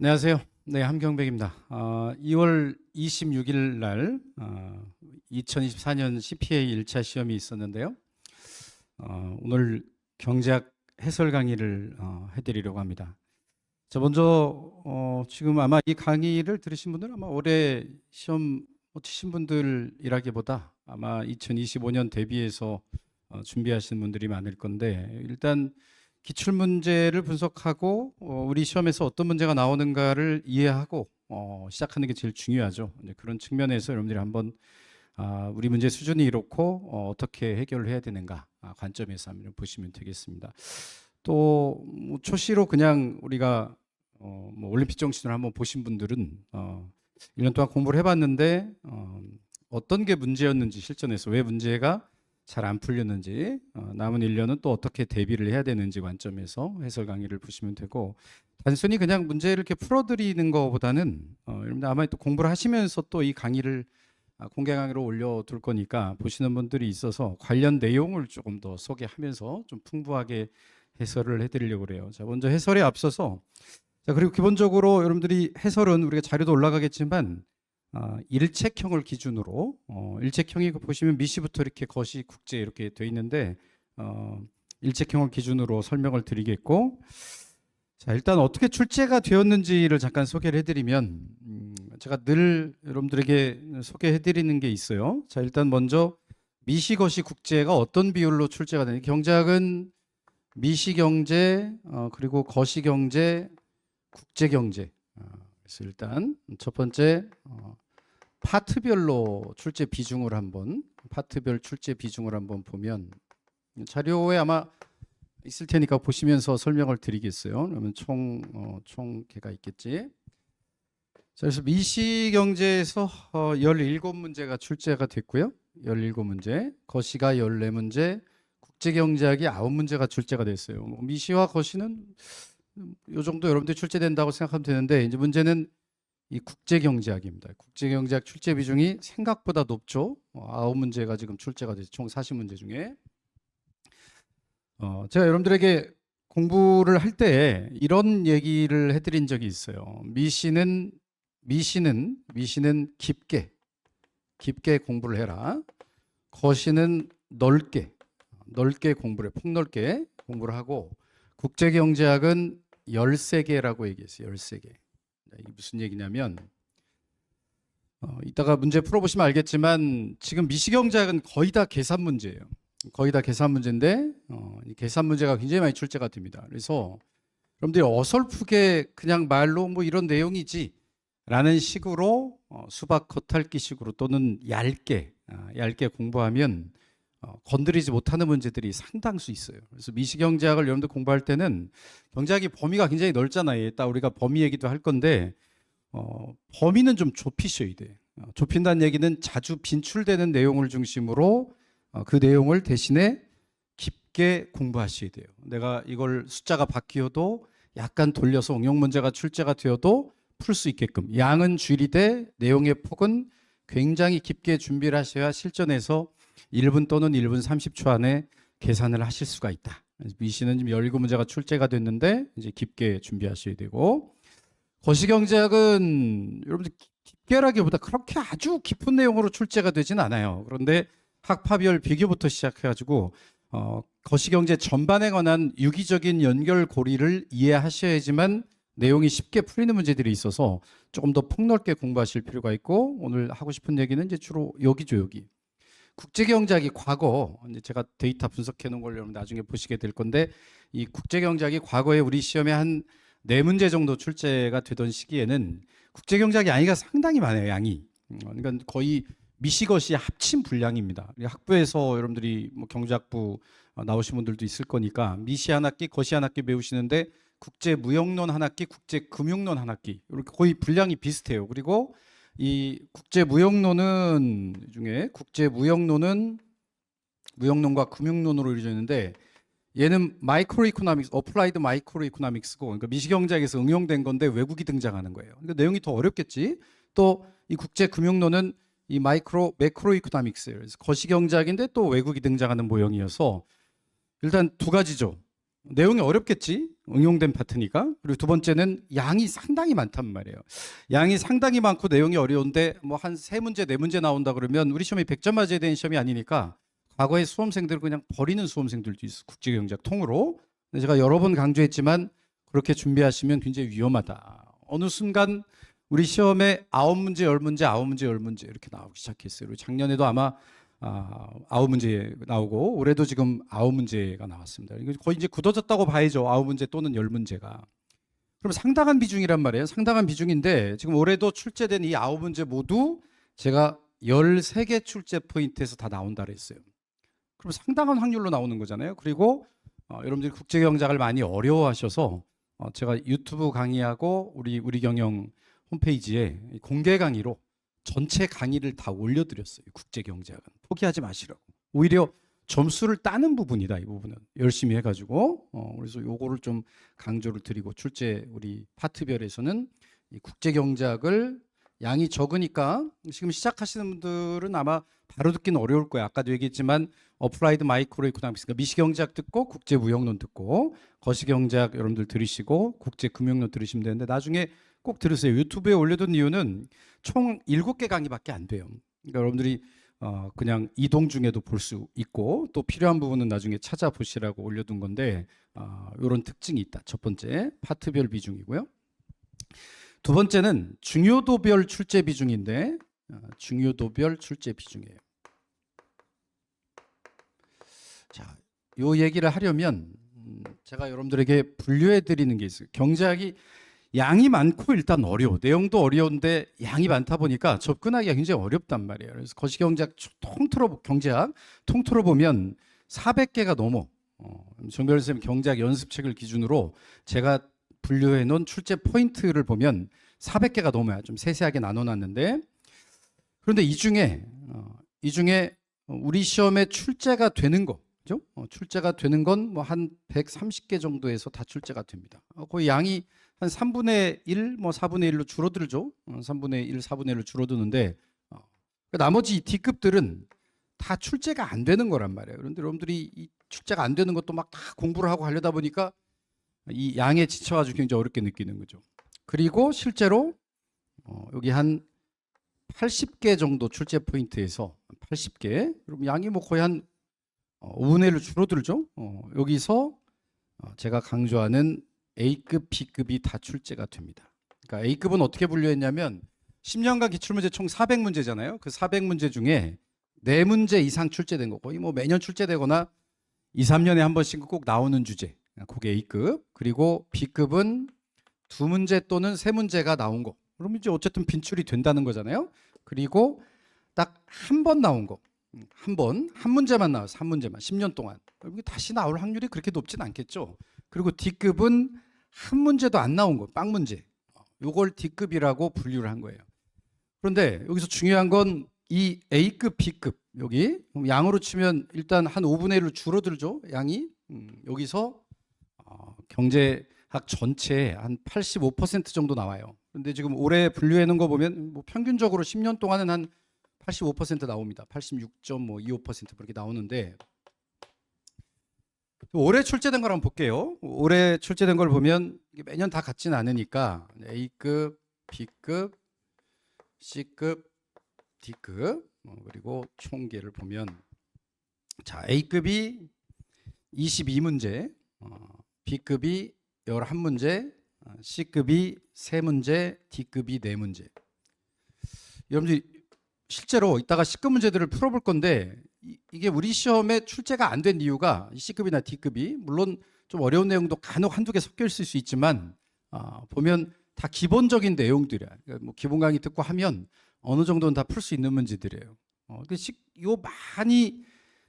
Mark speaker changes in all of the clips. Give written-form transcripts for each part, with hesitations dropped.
Speaker 1: 안녕하세요. 네, 함경백입니다. 2월 26일 날 2024년 CPA 1차 시험이 있었는데요. 오늘 경제학 해설 강의를 해드리려고 합니다. 자, 먼저 지금 아마 이 강의를 들으신 분들은 아마 올해 시험 치신 분들이라기보다 아마 2025년 대비해서 준비하시는 분들이 많을 건데, 일단 기출문제를 분석하고 우리 시험에서 어떤 문제가 나오는가를 이해하고 시작하는 게 제일 중요하죠. 이제 그런 측면에서 여러분들이 한번 우리 문제 수준이 이렇고 어떻게 해결을 해야 되는가 관점에서 한번 보시면 되겠습니다. 또뭐 초시로 그냥 우리가 뭐 올림픽 정신을 한번 보신 분들은 1년 동안 공부를 해봤는데 어떤 게 문제였는지, 실전에서 왜 문제가 잘 안 풀렸는지, 남은 1년은 또 어떻게 대비를 해야 되는지 관점에서 해설 강의를 보시면 되고, 단순히 그냥 문제를 이렇게 풀어드리는 것보다는 여러분들 아마 또 공부를 하시면서 또 이 강의를 공개 강의로 올려둘 거니까 보시는 분들이 있어서 관련 내용을 조금 더 소개하면서 좀 풍부하게 해설을 해드리려고 그래요. 자, 먼저 해설에 앞서서, 자, 그리고 기본적으로 여러분들이 해설은 우리가 자료도 올라가겠지만 일책형을 기준으로 일책형이 보시면 미시부터 이렇게 거시 국제 이렇게 돼 있는데 일책형을 기준으로 설명을 드리겠고, 자, 일단 어떻게 출제가 되었는지를 잠깐 소개를 해드리면 제가 늘 여러분들에게 소개해드리는 게 있어요. 자, 일단 먼저 미시 거시 국제가 어떤 비율로 출제가 되는지, 경제학은 미시 경제 그리고 거시 경제, 국제 경제. 그래서 일단 첫 번째 파트별로 출제 비중을 한번, 파트별 출제 비중을 한번 보면 자료에 아마 있을 테니까 보시면서 설명을 드리겠어요. 그러면 총 개가 있겠지. 자, 그래서 미시 경제에서 17문제가 출제가 됐고요. 17문제, 거시가 14문제, 국제 경제학이 9문제가 출제가 됐어요. 미시와 거시는 이 정도 여러분들 출제된다고 생각하면 되는데, 이제 문제는 이 국제경제학입니다. 국제경제학 출제 비중이 생각보다 높죠. 9문제가 지금 출제가 돼서 총 40문제 중에 제가 여러분들에게 공부를 할 때 이런 얘기를 해드린 적이 있어요. 미시는 깊게 공부를 해라. 거시는 넓게 공부를 해, 폭넓게 공부를 하고, 국제경제학은 13개라고 얘기했어요. 13개. 이게 무슨 얘기냐면 이따가 문제 풀어보시면 알겠지만 지금 미시경제학은 거의 다 계산 문제예요. 거의 다 계산 문제인데 이 계산 문제가 굉장히 많이 출제가 됩니다. 그래서 여러분들이 어설프게 그냥 말로 뭐 이런 내용이지 라는 식으로 수박 겉핥기 식으로 또는 얇게 공부하면 건드리지 못하는 문제들이 상당수 있어요. 그래서 미시경제학을 여러분들 공부할 때는 경제학이 범위가 굉장히 넓잖아요. 이따 우리가 범위 얘기도 할 건데 범위는 좀 좁히셔야 돼. 좁힌다는 얘기는 자주 빈출되는 내용을 중심으로 그 내용을 대신에 깊게 공부하셔야 돼요. 내가 이걸 숫자가 바뀌어도 약간 돌려서 응용 문제가 출제가 되어도 풀 수 있게끔 양은 줄이되 내용의 폭은 굉장히 깊게 준비를 하셔야 실전에서 1분 또는 1분 30초 안에 계산을 하실 수가 있다. 미시는 지금 17문제가 출제가 됐는데 이제 깊게 준비하셔야 되고, 거시경제학은 여러분들 깊게라기보다 그렇게 아주 깊은 내용으로 출제가 되진 않아요. 그런데 학파별 비교부터 시작해가지고 거시경제 전반에 관한 유기적인 연결고리를 이해하셔야지만 내용이 쉽게 풀리는 문제들이 있어서 조금 더 폭넓게 공부하실 필요가 있고, 오늘 하고 싶은 얘기는 이제 주로 여기죠. 여기 국제경제학이 과거, 이제 제가 데이터 분석해 놓은 걸 여러분 나중에 보시게 될 건데, 이 국제경제학이 과거에 우리 시험에 한 4문제 정도 출제가 되던 시기에는 국제경제학이 양이가 상당히 많아요. 양이. 그러니까 거의 미시거시 합친 분량입니다. 학부에서 여러분들이 뭐 경제학부 나오신 분들도 있을 거니까 미시 한 학기, 거시 한 학기 배우시는데 국제무역론 한 학기, 국제금융론 한 학기, 이렇게 거의 분량이 비슷해요. 그리고 이 국제무역론은 무역론과 금융론으로 이루어져 있는데, 얘는 마이크로 이코노믹스, 어플라이드 마이크로 이코노믹스고, 그러니까 미시경제학에서 응용된 건데 외국이 등장하는 거예요. 그러니까 내용이 더 어렵겠지. 또 이 국제금융론은 이 매크로 이코노믹스예요. 그래서 거시경제학인데 또 외국이 등장하는 모형이어서 일단 두 가지죠. 내용이 어렵겠지. 응용된 파트니까. 그리고 두 번째는 양이 상당히 많단 말이에요. 양이 상당히 많고 내용이 어려운데 뭐 한 세 문제, 네 문제 나온다 그러면 우리 시험이 100점 맞아야 되는 시험이 아니니까 과거의 수험생들을 그냥 버리는 수험생들도 있어. 국제경제학 통으로. 근데 제가 여러 번 강조했지만 그렇게 준비하시면 굉장히 위험하다. 어느 순간 우리 시험에 9문제, 10문제, 9문제, 10문제 이렇게 나오기 시작했어요. 그리고 작년에도 아마 9문제 나오고 올해도 지금 9문제가 나왔습니다. 이거 거의 이제 굳어졌다고 봐야죠. 9문제 또는 10문제가. 그럼 상당한 비중이란 말이에요. 상당한 비중인데 지금 올해도 출제된 이 9문제 모두 제가 13개 출제 포인트에서 다 나온다 그랬어요. 그럼 상당한 확률로 나오는 거잖아요. 그리고 여러분들이 국제경제학을 많이 어려워하셔서 제가 유튜브 강의하고 우리 경영 홈페이지에 공개 강의로 전체 강의를 다 올려드렸어요. 국제경제학은 포기하지 마시라고. 오히려 점수를 따는 부분이다. 이 부분은 열심히 해가지고 그래서 요거를 좀 강조를 드리고 출제 우리 파트별에서는 이 국제경제학을 양이 적으니까 지금 시작하시는 분들은 아마 바로 듣기는 어려울 거예요. 아까도 얘기했지만 어플라이드 마이크로 이코노믹스, 그러니까 미시경제학 듣고 국제무역론 듣고 거시경제학 여러분들 들으시고 국제금융론 들으시면 되는데 나중에 꼭 들으세요. 유튜브에 올려둔 이유는 총 7개 강의밖에 안 돼요. 그러니까 여러분들이 그냥 이동 중에도 볼 수 있고 또 필요한 부분은 나중에 찾아보시라고 올려둔 건데 이런 특징이 있다. 첫 번째 파트별 비중이고요. 두 번째는 중요도별 출제 비중인데 중요도별 출제 비중이에요. 자, 요 얘기를 하려면 제가 여러분들에게 분류해 드리는 게 있어요. 경제학이 양이 많고 일단 어려워. 내용도 어려운데 양이 많다 보니까 접근하기가 굉장히 어렵단 말이에요. 그래서 거시경제학 경제학 통틀어 보면 400개가 넘어. 정별 선생님 경제학 연습책을 기준으로 제가 분류해 놓은 출제 포인트를 보면 400개가 넘어요. 좀 세세하게 나눠 놨는데 그런데 이 중에 우리 시험에 출제가 되는 거, 그죠? 출제가 되는 건 뭐 한 130개 정도에서 다 출제가 됩니다. 거의 양이 한 3분의 1, 뭐 4분의 1로 줄어들죠. 3분의 1, 4분의 1로 줄어드는데 나머지 D급들은 다 출제가 안 되는 거란 말이에요. 그런데 여러분들이 이 출제가 안 되는 것도 막 다 공부를 하고 하려다 보니까 이 양에 지쳐가지고 굉장히 어렵게 느끼는 거죠. 그리고 실제로 여기 한 80개 정도 출제 포인트에서 80개, 그럼 양이 뭐 거의 한 5분의 1로 줄어들죠. 여기서 제가 강조하는 A급, B급이 다 출제가 됩니다. 그러니까 A급은 어떻게 분류했냐면 10년간 기출문제 총 400문제잖아요. 그 400문제 중에 4문제 이상 출제된 거, 거의 뭐 매년 출제되거나 2, 3년에 한 번씩 꼭 나오는 주제, 그게 A급. 그리고 B급은 2문제 또는 3문제가 나온 거, 그럼 이제 어쨌든 빈출이 된다는 거잖아요. 그리고 딱 한 번 나온 거, 한 문제만 나와서 한 문제만 10년 동안, 그럼 다시 나올 확률이 그렇게 높진 않겠죠. 그리고 D급은 한 문제도 안 나온 거, 빵 문제. 요걸 D급이라고 분류를 한 거예요. 그런데 여기서 중요한 건 이 A급, B급, 여기 양으로 치면 일단 한 5분의 1로 줄어들죠, 양이. 여기서 경제학 전체에 한 85% 정도 나와요. 근데 지금 올해 분류해 놓은 거 보면 뭐 평균적으로 10년 동안은 한 85% 나옵니다. 86.25% 그렇게 나오는데 올해 출제된 걸 한번 볼게요. 올해 출제된 걸 보면 이게 매년 다 같지는 않으니까 A급, B급, C급, D급 그리고 총계를 보면 자, A급이 22문제, B급이 11문제, C급이 3문제, D급이 4문제. 여러분들 실제로 이따가 C급 문제들을 풀어볼 건데 이게 우리 시험에 출제가 안 된 이유가 C급이나 D급이 물론 좀 어려운 내용도 간혹 한두 개 섞여 있을 수 있지만 보면 다 기본적인 내용들이야. 그러니까 뭐 기본 강의 듣고 하면 어느 정도는 다 풀 수 있는 문제들이에요.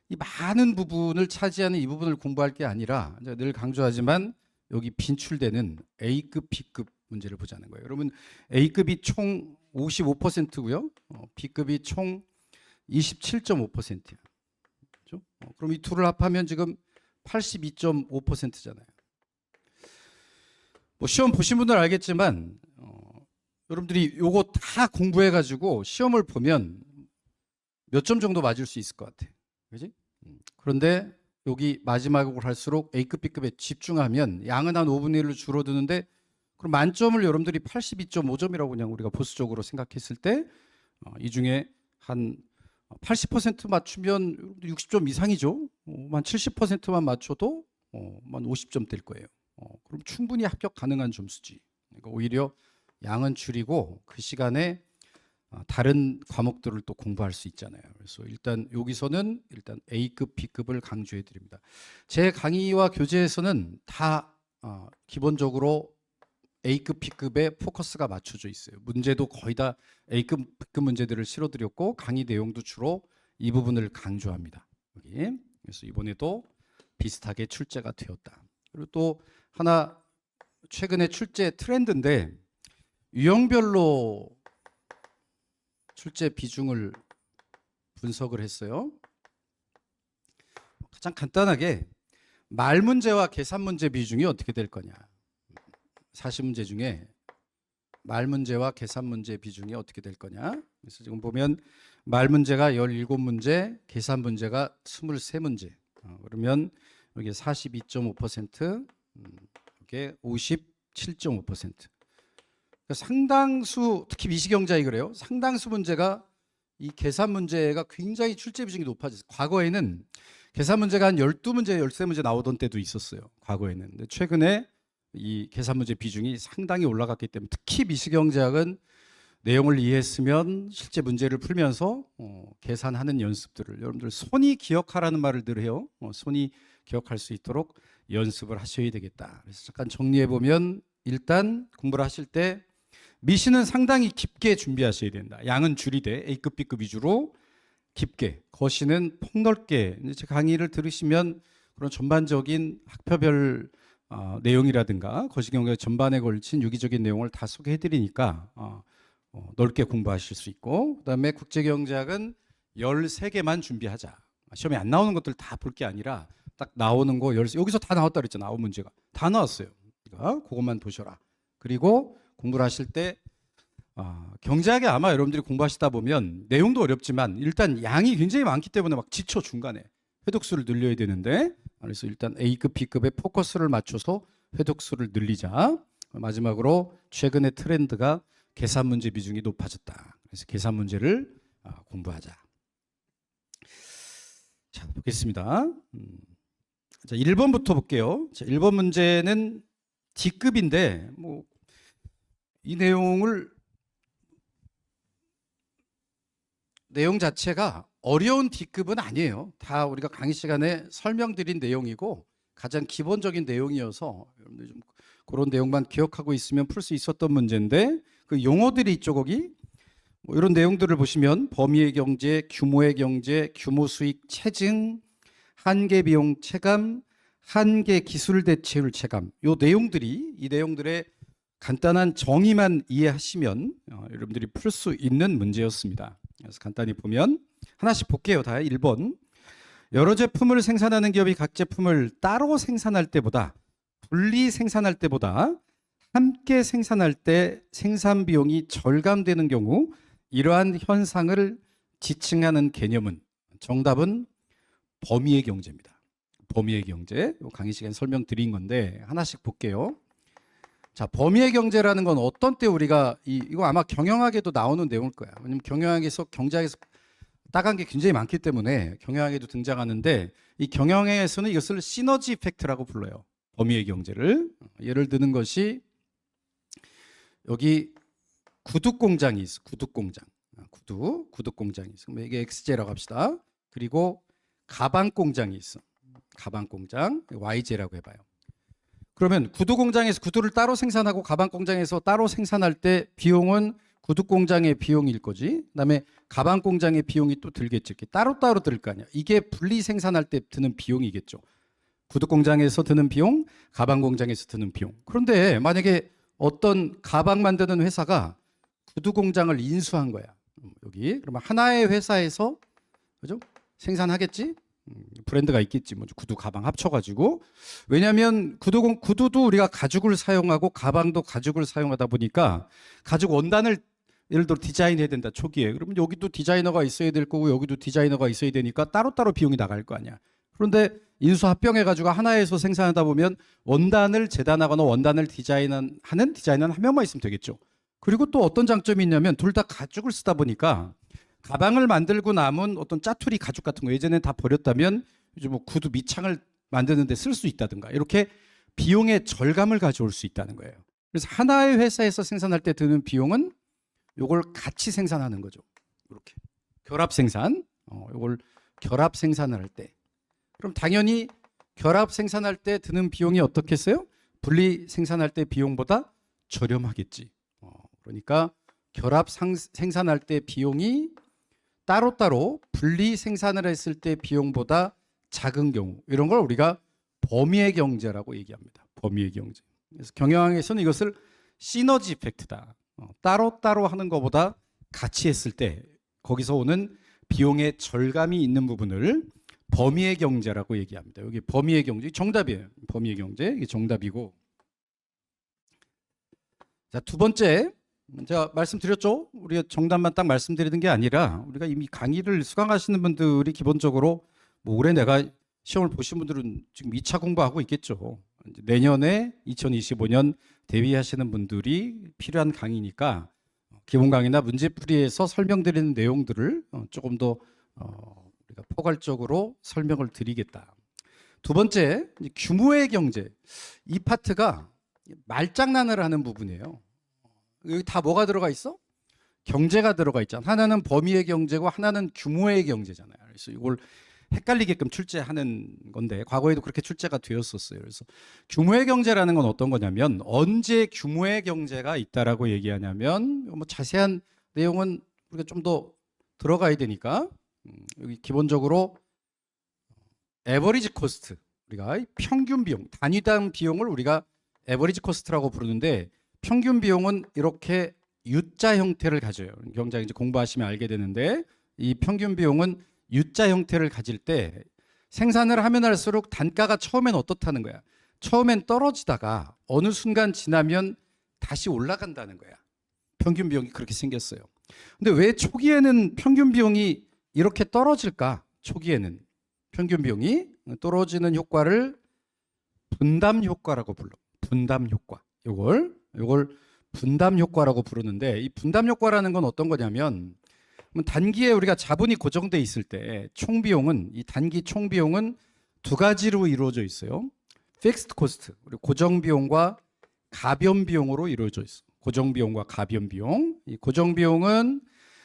Speaker 1: 이 많은 부분을 차지하는 이 부분을 공부할 게 아니라 제가 늘 강조하지만 여기 빈출되는 A급, B급 문제를 보자는 거예요. 여러분 A급이 총 55%고요. B급이 총 27.5%야. 그렇죠? 그럼 이 둘을 합하면 지금 82.5%잖아요. 뭐 시험 보신 분들 알겠지만 여러분들이 요거 다 공부해 가지고 시험을 보면 몇 점 정도 맞을 수 있을 것 같아. 그지? 그런데 여기 마지막으로 할수록 A급, B급에 집중하면 양은 한 5분의 1로 줄어드는데 그럼 만점을 여러분들이 82.5점이라고 그냥 우리가 보수적으로 생각했을 때 이 중에 한 80% 맞추면 60점 이상이죠. 한 70%만 맞춰도 한 50점 될 거예요. 그럼 충분히 합격 가능한 점수지. 그러니까 오히려 양은 줄이고 그 시간에 다른 과목들을 또 공부할 수 있잖아요. 그래서 일단 여기서는 일단 A급, B급을 강조해 드립니다. 제 강의와 교재에서는 다 기본적으로 A급, B급에 포커스가 맞춰져 있어요. 문제도 거의 다 A급, B급 문제들을 실어드렸고 강의 내용도 주로 이 부분을 강조합니다. 여기. 그래서 이번에도 비슷하게 출제가 되었다. 그리고 또 하나 최근에 출제 트렌드인데 유형별로 출제 비중을 분석을 했어요. 가장 간단하게 말 문제와 계산 문제 비중이 어떻게 될 거냐. 40문제 중에 말 문제와 계산 문제 비중이 어떻게 될 거냐. 그래서 지금 보면 말 문제가 17문제, 계산 문제가 23문제. 그러면 여기 42.5%, 이게 57.5%. 그러니까 상당수, 특히 미시경제학이 그래요. 상당수 문제가 이 계산 문제가 굉장히 출제 비중이 높아졌어요. 과거에는 계산 문제가 한 12문제, 13문제 나오던 때도 있었어요. 과거에는. 근데 최근에 이 계산 문제 비중이 상당히 올라갔기 때문에 특히 미시경제학은 내용을 이해했으면 실제 문제를 풀면서 계산하는 연습들을 여러분들 손이 기억하라는 말을 늘 해요. 손이 기억할 수 있도록 연습을 하셔야 되겠다. 그래서 잠깐 정리해 보면 일단 공부를 하실 때 미시는 상당히 깊게 준비하셔야 된다. 양은 줄이되 A급, B급 위주로 깊게, 거시는 폭넓게. 제 강의를 들으시면 그런 전반적인 학표별 내용이라든가 거시경제 전반에 걸친 유기적인 내용을 다 소개해 드리니까 넓게 공부하실 수 있고, 그다음에 국제경제학은 13개만 준비하자. 시험에 안 나오는 것들 다 볼 게 아니라 딱 나오는 거 여기서 다 나왔다 그랬잖아. 나온 문제가 다 나왔어요. 그러니까 그것만 보셔라. 그리고 공부를 하실 때 경제학에 아마 여러분들이 공부하시다 보면 내용도 어렵지만 일단 양이 굉장히 많기 때문에 막 지쳐 중간에 회독수를 늘려야 되는데, 그래서 일단 A급, B급에 포커스를 맞춰서 회독수를 늘리자. 마지막으로 최근의 트렌드가 계산 문제 비중이 높아졌다. 그래서 계산 문제를 공부하자. 자, 보겠습니다. 자, 1번부터 볼게요. 자, 1번 문제는 D급인데 이 내용 자체가 어려운 D급은 아니에요. 다 우리가 강의 시간에 설명드린 내용이고 가장 기본적인 내용이어서 여러분들 좀 그런 내용만 기억하고 있으면 풀 수 있었던 문제인데, 그 용어들이 있죠. 거기 이런 내용들을 보시면 범위의 경제, 규모의 경제, 규모 수익 체증, 한계 비용 체감, 한계 기술 대체율 체감, 이 내용들의 간단한 정의만 이해하시면 여러분들이 풀 수 있는 문제였습니다. 그래서 간단히 보면 하나씩 볼게요. 다 1번. 여러 제품을 생산하는 기업이 각 제품을 따로 생산할 때보다 분리 생산할 때보다 함께 생산할 때 생산 비용이 절감되는 경우 이러한 현상을 지칭하는 개념은, 정답은 범위의 경제입니다. 범위의 경제. 강의 시간에 설명드린 건데 하나씩 볼게요. 자, 범위의 경제라는 건 어떤 때 우리가 이거 아마 경영학에도 나오는 내용일 거야. 왜냐면 경제학에서 따간 게 굉장히 많기 때문에 경영학에도 등장하는데, 이 경영에서는 이것을 시너지 이펙트라고 불러요. 범위의 경제를. 예를 드는 것이 여기 구두 공장이 있어. 구두 공장. 구두 공장이 있어. 이게 XJ라고 합시다. 그리고 가방 공장이 있어. 가방 공장 YJ라고 해봐요. 그러면 구두 공장에서 구두를 따로 생산하고 가방 공장에서 따로 생산할 때 비용은 구두 공장의 비용일 거지. 그다음에 가방 공장의 비용이 또 들겠지. 이렇게 따로따로 들 거 아니야. 이게 분리 생산할 때 드는 비용이겠죠. 구두 공장에서 드는 비용, 가방 공장에서 드는 비용. 그런데 만약에 어떤 가방 만드는 회사가 구두 공장을 인수한 거야. 여기. 그러면 하나의 회사에서 그죠? 생산하겠지? 브랜드가 있겠지. 뭐 구두 가방 합쳐가지고. 왜냐하면 구두도 우리가 가죽을 사용하고 가방도 가죽을 사용하다 보니까 가죽 원단을 예를 들어 디자인해야 된다 초기에. 그러면 여기도 디자이너가 있어야 될 거고 여기도 디자이너가 있어야 되니까 따로따로 비용이 나갈 거 아니야. 그런데 인수합병해가지고 하나에서 생산하다 보면 원단을 재단하거나 원단을 디자인하는 디자이너는 한 명만 있으면 되겠죠. 그리고 또 어떤 장점이 있냐면 둘 다 가죽을 쓰다 보니까 가방을 만들고 남은 어떤 짜투리 가죽 같은 거 예전에 다 버렸다면 요즘 뭐 구두 밑창을 만드는데 쓸 수 있다든가 이렇게 비용의 절감을 가져올 수 있다는 거예요. 그래서 하나의 회사에서 생산할 때 드는 비용은 요걸 같이 생산하는 거죠. 이렇게 결합 생산, 요걸 결합 생산을 할 때, 그럼 당연히 결합 생산할 때 드는 비용이 어떻겠어요? 분리 생산할 때 비용보다 저렴하겠지. 그러니까 결합 생산할 때 비용이 따로따로 분리 생산을 했을 때 비용보다 작은 경우, 이런 걸 우리가 범위의 경제라고 얘기합니다. 범위의 경제. 그래서 경영학에서는 이것을 시너지 이펙트다. 따로따로 하는 것보다 같이 했을 때 거기서 오는 비용의 절감이 있는 부분을 범위의 경제라고 얘기합니다. 여기 범위의 경제 정답이에요. 범위의 경제 이게 정답이고, 자, 두 번째, 제가 말씀드렸죠. 우리가 정답만 딱 말씀드리는 게 아니라 우리가 이미 강의를 수강하시는 분들이 기본적으로 뭐 올해 내가 시험을 보신 분들은 지금 2차 공부하고 있겠죠. 이제 내년에 2025년 대비하시는 분들이 필요한 강의니까 기본 강의나 문제풀이에서 설명드리는 내용들을 조금 더 우리가 포괄적으로 설명을 드리겠다. 두 번째, 규모의 경제. 이 파트가 말장난을 하는 부분이에요. 여기 다 뭐가 들어가 있어? 경제가 들어가 있잖아. 하나는 범위의 경제고 하나는 규모의 경제잖아요. 그래서 이걸 헷갈리게끔 출제하는 건데 과거에도 그렇게 출제가 되었었어요. 그래서 규모의 경제라는 건 어떤 거냐면 언제 규모의 경제가 있다라고 얘기하냐면 뭐 자세한 내용은 우리가 좀 더 들어가야 되니까 여기 기본적으로 에버리지 코스트, 우리가 평균 비용, 단위당 비용을 우리가 에버리지 코스트라고 부르는데 평균 비용은 이렇게 U자 형태를 가져요. 경제학 이제 공부하시면 알게 되는데 이 평균 비용은 U자 형태를 가질 때 생산을 하면 할수록 단가가 처음엔 어떻다는 거야. 처음엔 떨어지다가 어느 순간 지나면 다시 올라간다는 거야. 평균 비용이 그렇게 생겼어요. 근데 왜 초기에는 평균 비용이 이렇게 떨어질까? 초기에는 평균 비용이 떨어지는 효과를 분담 효과라고 불러. 분담 효과. 요걸 분담 효과라고 부르는데 이 분담 효과라는 건 어떤 거냐면 단기에 우리가 자본이 고정돼 있을 때 총비용은 이 단기 총비용은 두 가지로 이루어져 있어요. 픽스드 코스트, 우리 고정 비용과 가변 비용으로 이루어져 있어. 고정 비용과 가변 비용. 이 고정 비용은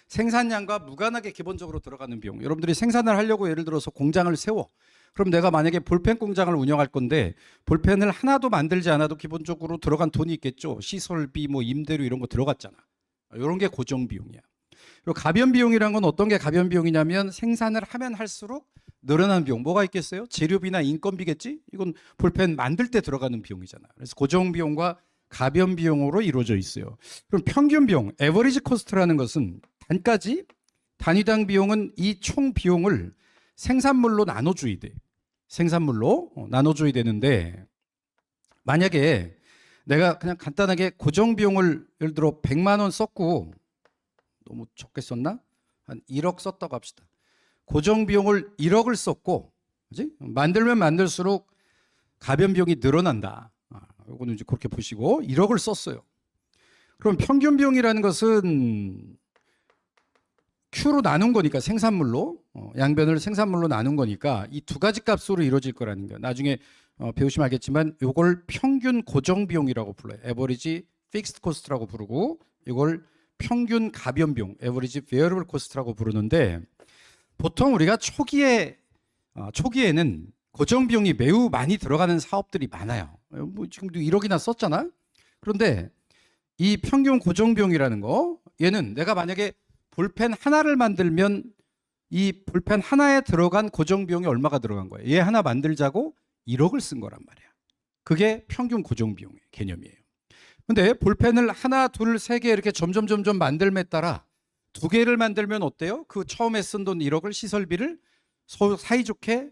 Speaker 1: 생산량과 무관하게 기본적으로 들어가는 비용. 여러분들이 생산을 하려고 예를 들어서 공장을 세워. 그럼 내가 만약에 볼펜 공장을 운영할 건데 볼펜을 하나도 만들지 않아도 기본적으로 들어간 돈이 있겠죠. 시설비, 뭐 임대료 이런 거 들어갔잖아. 이런 게 고정 비용이야. 그리고 가변 비용이란 건 어떤 게 가변 비용이냐면 생산을 하면 할수록 늘어나는 비용. 뭐가 있겠어요? 재료비나 인건비겠지? 이건 볼펜 만들 때 들어가는 비용이잖아. 그래서 고정 비용과 가변 비용으로 이루어져 있어요. 그럼 평균 비용, 에버리지 코스트라는 것은 단가지, 단위당 비용은 이 총 비용을 생산물로 나눠줘야 돼. 생산물로 나눠줘야 되는데 만약에 내가 그냥 간단하게 고정 비용을 예를 들어 100만 원 썼고 너무 적게 썼나? 한 1억 썼다고 합시다. 고정 비용을 1억을 썼고, 그지? 만들면 만들수록 가변 비용이 늘어난다. 이거는 이제 그렇게 보시고 1억을 썼어요. 그럼 평균 비용이라는 것은 Q로 나눈 거니까 생산물로 양변을 생산물로 나눈 거니까 이 두 가지 값으로 이루어질 거라는 거예요. 나중에 배우시면 알겠지만 이걸 평균 고정 비용이라고 불러요. 에버리지 픽스드 코스트라고 부르고 이걸 평균 가변 비용, 에버리지 베어러블 코스트라고 부르는데 보통 우리가 초기에는 고정 비용이 매우 많이 들어가는 사업들이 많아요. 뭐 지금도 1억이나 썼잖아. 그런데 이 평균 고정 비용이라는 거, 얘는 내가 만약에 볼펜 하나를 만들면 이 볼펜 하나에 들어간 고정 비용이 얼마가 들어간 거예요? 얘 하나 만들자고 1억을 쓴 거란 말이야. 그게 평균 고정 비용의 개념이에요. 근데 볼펜을 하나, 둘, 세 개 이렇게 점점 만들매 따라 두 개를 만들면 어때요? 그 처음에 쓴 돈 1억을 시설비를 사이좋게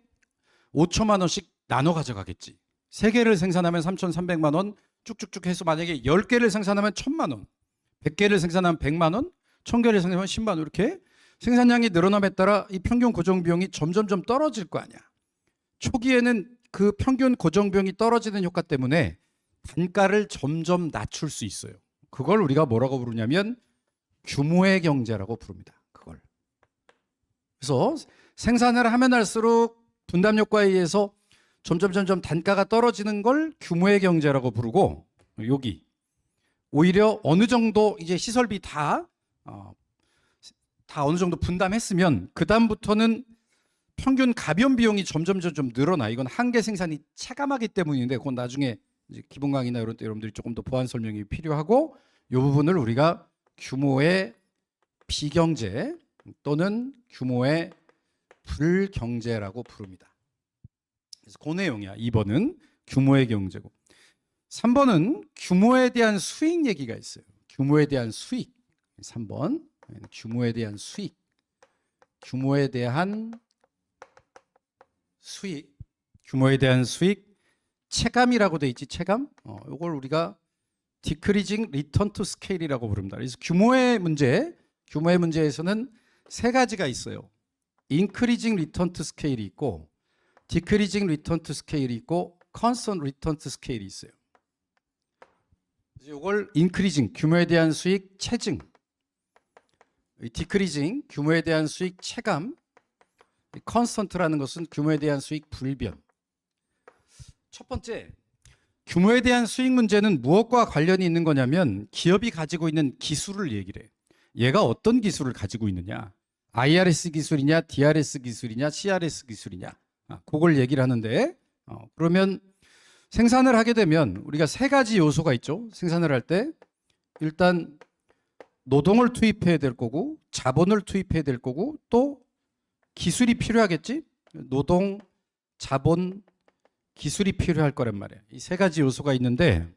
Speaker 1: 5천만 원씩 나눠 가져가겠지. 세 개를 생산하면 3,300만 원 쭉쭉쭉 해서 만약에 10개를 생산하면 1,000만 원, 100개를 생산하면 100만 원, 1,000개를 생산하면 10만 원, 이렇게 생산량이 늘어남에 따라 이 평균 고정 비용이 점점 떨어질 거 아니야. 초기에는 그 평균 고정비용이 떨어지는 효과 때문에 단가를 점점 낮출 수 있어요. 그걸 우리가 뭐라고 부르냐면 규모의 경제라고 부릅니다. 그걸. 그래서 생산을 하면 할수록 분담 효과에 의해서 점점 단가가 떨어지는 걸 규모의 경제라고 부르고, 여기 오히려 어느 정도 이제 시설비 다 어느 정도 분담했으면 그 다음부터는 평균 가변 비용이 점점 늘어나. 이건 한계 생산이 체감하기 때문인데, 그건 나중에 이제 기본 강의나 이런 때 여러분들이 조금 더 보완 설명이 필요하고, 이 부분을 우리가 규모의 비경제 또는 규모의 불경제라고 부릅니다. 그래서 그 내용이야. 2번은 규모의 경제고, 3번은 규모에 대한 수익 얘기가 있어요. 규모에 대한 수익. 3번 규모에 대한 수익. 규모에 대한 수익. 규모에 대한 수익. 체감이라고 돼 있지. 체감. 이걸 우리가 Decreasing Return to Scale이라고 부릅니다. 그래서 규모의 문제에서는 세 가지가 있어요. Increasing Return to Scale이 있고, Decreasing Return to Scale이 있고, Constant Return to Scale이 있어요. 그래서 이걸 Increasing 규모에 대한 수익 체증, Decreasing 규모에 대한 수익 체감, Constant라는 것은 규모에 대한 수익 불변. 첫 번째, 규모에 대한 수익 문제는 무엇과 관련이 있는 거냐면 기업이 가지고 있는 기술을 얘기를 해. 얘가 어떤 기술을 가지고 있느냐. IRS 기술이냐, DRS 기술이냐, CRS 기술이냐. 그걸 얘기를 하는데, 그러면 생산을 하게 되면 우리가 세 가지 요소가 있죠. 생산을 할 때 일단 노동을 투입해야 될 거고, 자본을 투입해야 될 거고, 또 기술이 필요하겠지. 노동, 자본, 기술이 필요할 거란 말이에요. 이 세 가지 요소가 있는데,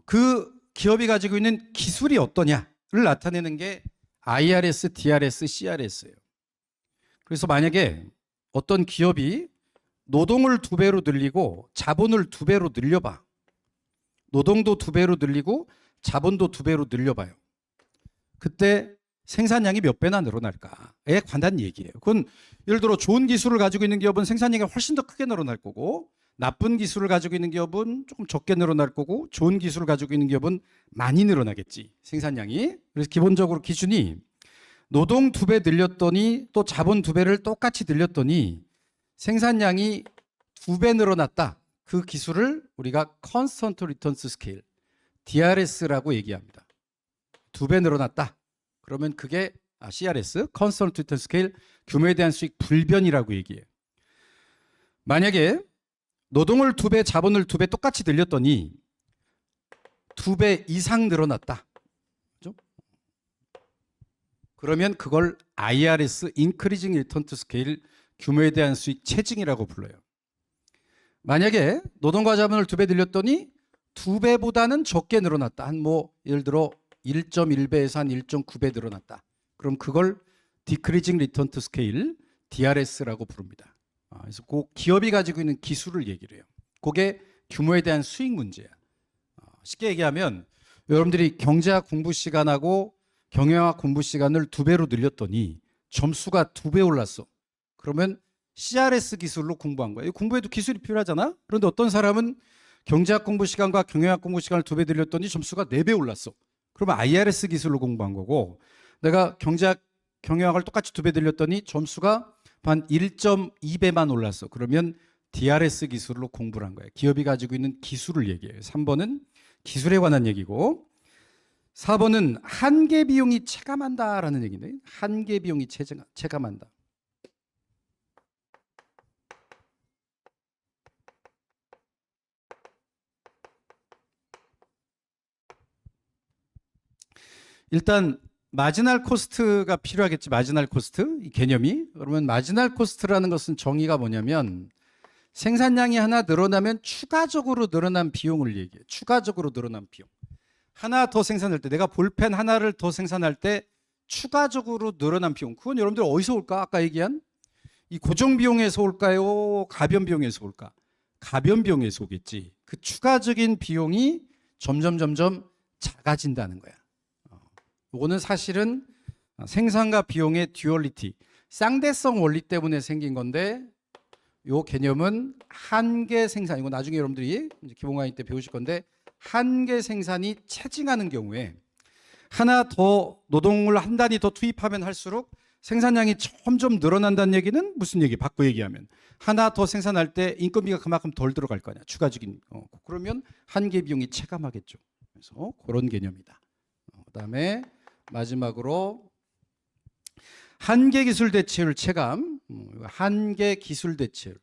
Speaker 1: 그 기업이 가지고 있는 기술이 어떠냐를 나타내는 게 IRS, DRS, CRS예요. 그래서 만약에 어떤 기업이 노동을 2배로 늘리고 자본을 2배로 늘려봐. 노동도 2배로 늘리고 자본도 2배로 늘려봐요. 그때 생산량이 몇 배나 늘어날까에 관한 얘기예요. 그건 예를 들어 좋은 기술을 가지고 있는 기업은 생산량이 훨씬 더 크게 늘어날 거고, 나쁜 기술을 가지고 있는 기업은 조금 적게 늘어날 거고, 좋은 기술을 가지고 있는 기업은 많이 늘어나겠지, 생산량이. 그래서 기본적으로 기준이 노동 2배 늘렸더니 또 자본 2배를 똑같이 늘렸더니 생산량이 2배 늘어났다. 그 기술을 우리가 Constant Returns Scale, DRS라고 얘기합니다. 2배 늘어났다. 그러면 그게 CRS, Constant Return Scale, 규모에 대한 수익 불변이라고 얘기해요. 만약에 노동을 2배, 자본을 2배 똑같이 늘렸더니 2배 이상 늘어났다. 그렇죠? 그러면 그걸 IRS, Increasing Return to Scale, 규모에 대한 수익 체증이라고 불러요. 만약에 노동과 자본을 2배 늘렸더니 2배보다는 적게 늘어났다. 한 예를 들어 1.1배에서 한 1.9배 늘어났다. 그럼 그걸 Decreasing Return to Scale, DRS라고 부릅니다. 그래서 그 기업이 가지고 있는 기술을 얘기를 해요. 그게 규모에 대한 수익 문제야. 쉽게 얘기하면 여러분들이 경제학 공부 시간하고 경영학 공부 시간을 2배로 늘렸더니 점수가 2배 올랐어. 그러면 CRS 기술로 공부한 거야. 공부에도 기술이 필요하잖아. 그런데 어떤 사람은 경제학 공부 시간과 경영학 공부 시간을 2배 늘렸더니 점수가 4배 올랐어. 그러면 IRS 기술로 공부한 거고, 내가 경제학, 경영학을 똑같이 2배 늘렸더니 점수가 한 1.2배만 올랐어. 그러면 DRS 기술로 공부를 한 거예요. 기업이 가지고 있는 기술을 얘기해요. 3번은 기술에 관한 얘기고, 4번은 한계 비용이 체감한다라는 얘기인데, 한계 비용이 체감한다. 일단 마지널 코스트가 필요하겠지. 마지널 코스트, 이 개념이. 그러면 마지널 코스트라는 것은 정의가 뭐냐면 생산량이 하나 늘어나면 추가적으로 늘어난 비용을 얘기해. 추가적으로 늘어난 비용. 하나 더 생산할 때, 내가 볼펜 하나를 더 생산할 때 추가적으로 늘어난 비용. 그건 여러분들 어디서 올까? 아까 얘기한 이 고정 비용에서 올까요? 가변 비용에서 올까? 가변 비용에서 오겠지. 그 추가적인 비용이 점점 작아진다는 거야. 이거는 사실은 생산과 비용의 듀얼리티, 쌍대성 원리 때문에 생긴 건데, 요 개념은 한계 생산, 이거 나중에 여러분들이 이제 기본 강의 때 배우실 건데, 한계 생산이 체증하는 경우에 하나 더 노동을 한 단위 더 투입하면 할수록 생산량이 점점 늘어난다는 얘기는 무슨 얘기? 바꿔 얘기하면 하나 더 생산할 때 인건비가 그만큼 덜 들어갈 거 아니야. 추가적인. 그러면 한계 비용이 체감하겠죠. 그래서 그런 개념이다. 그다음에 마지막으로 한계 기술 대체율 체감. 한계 기술 대체율.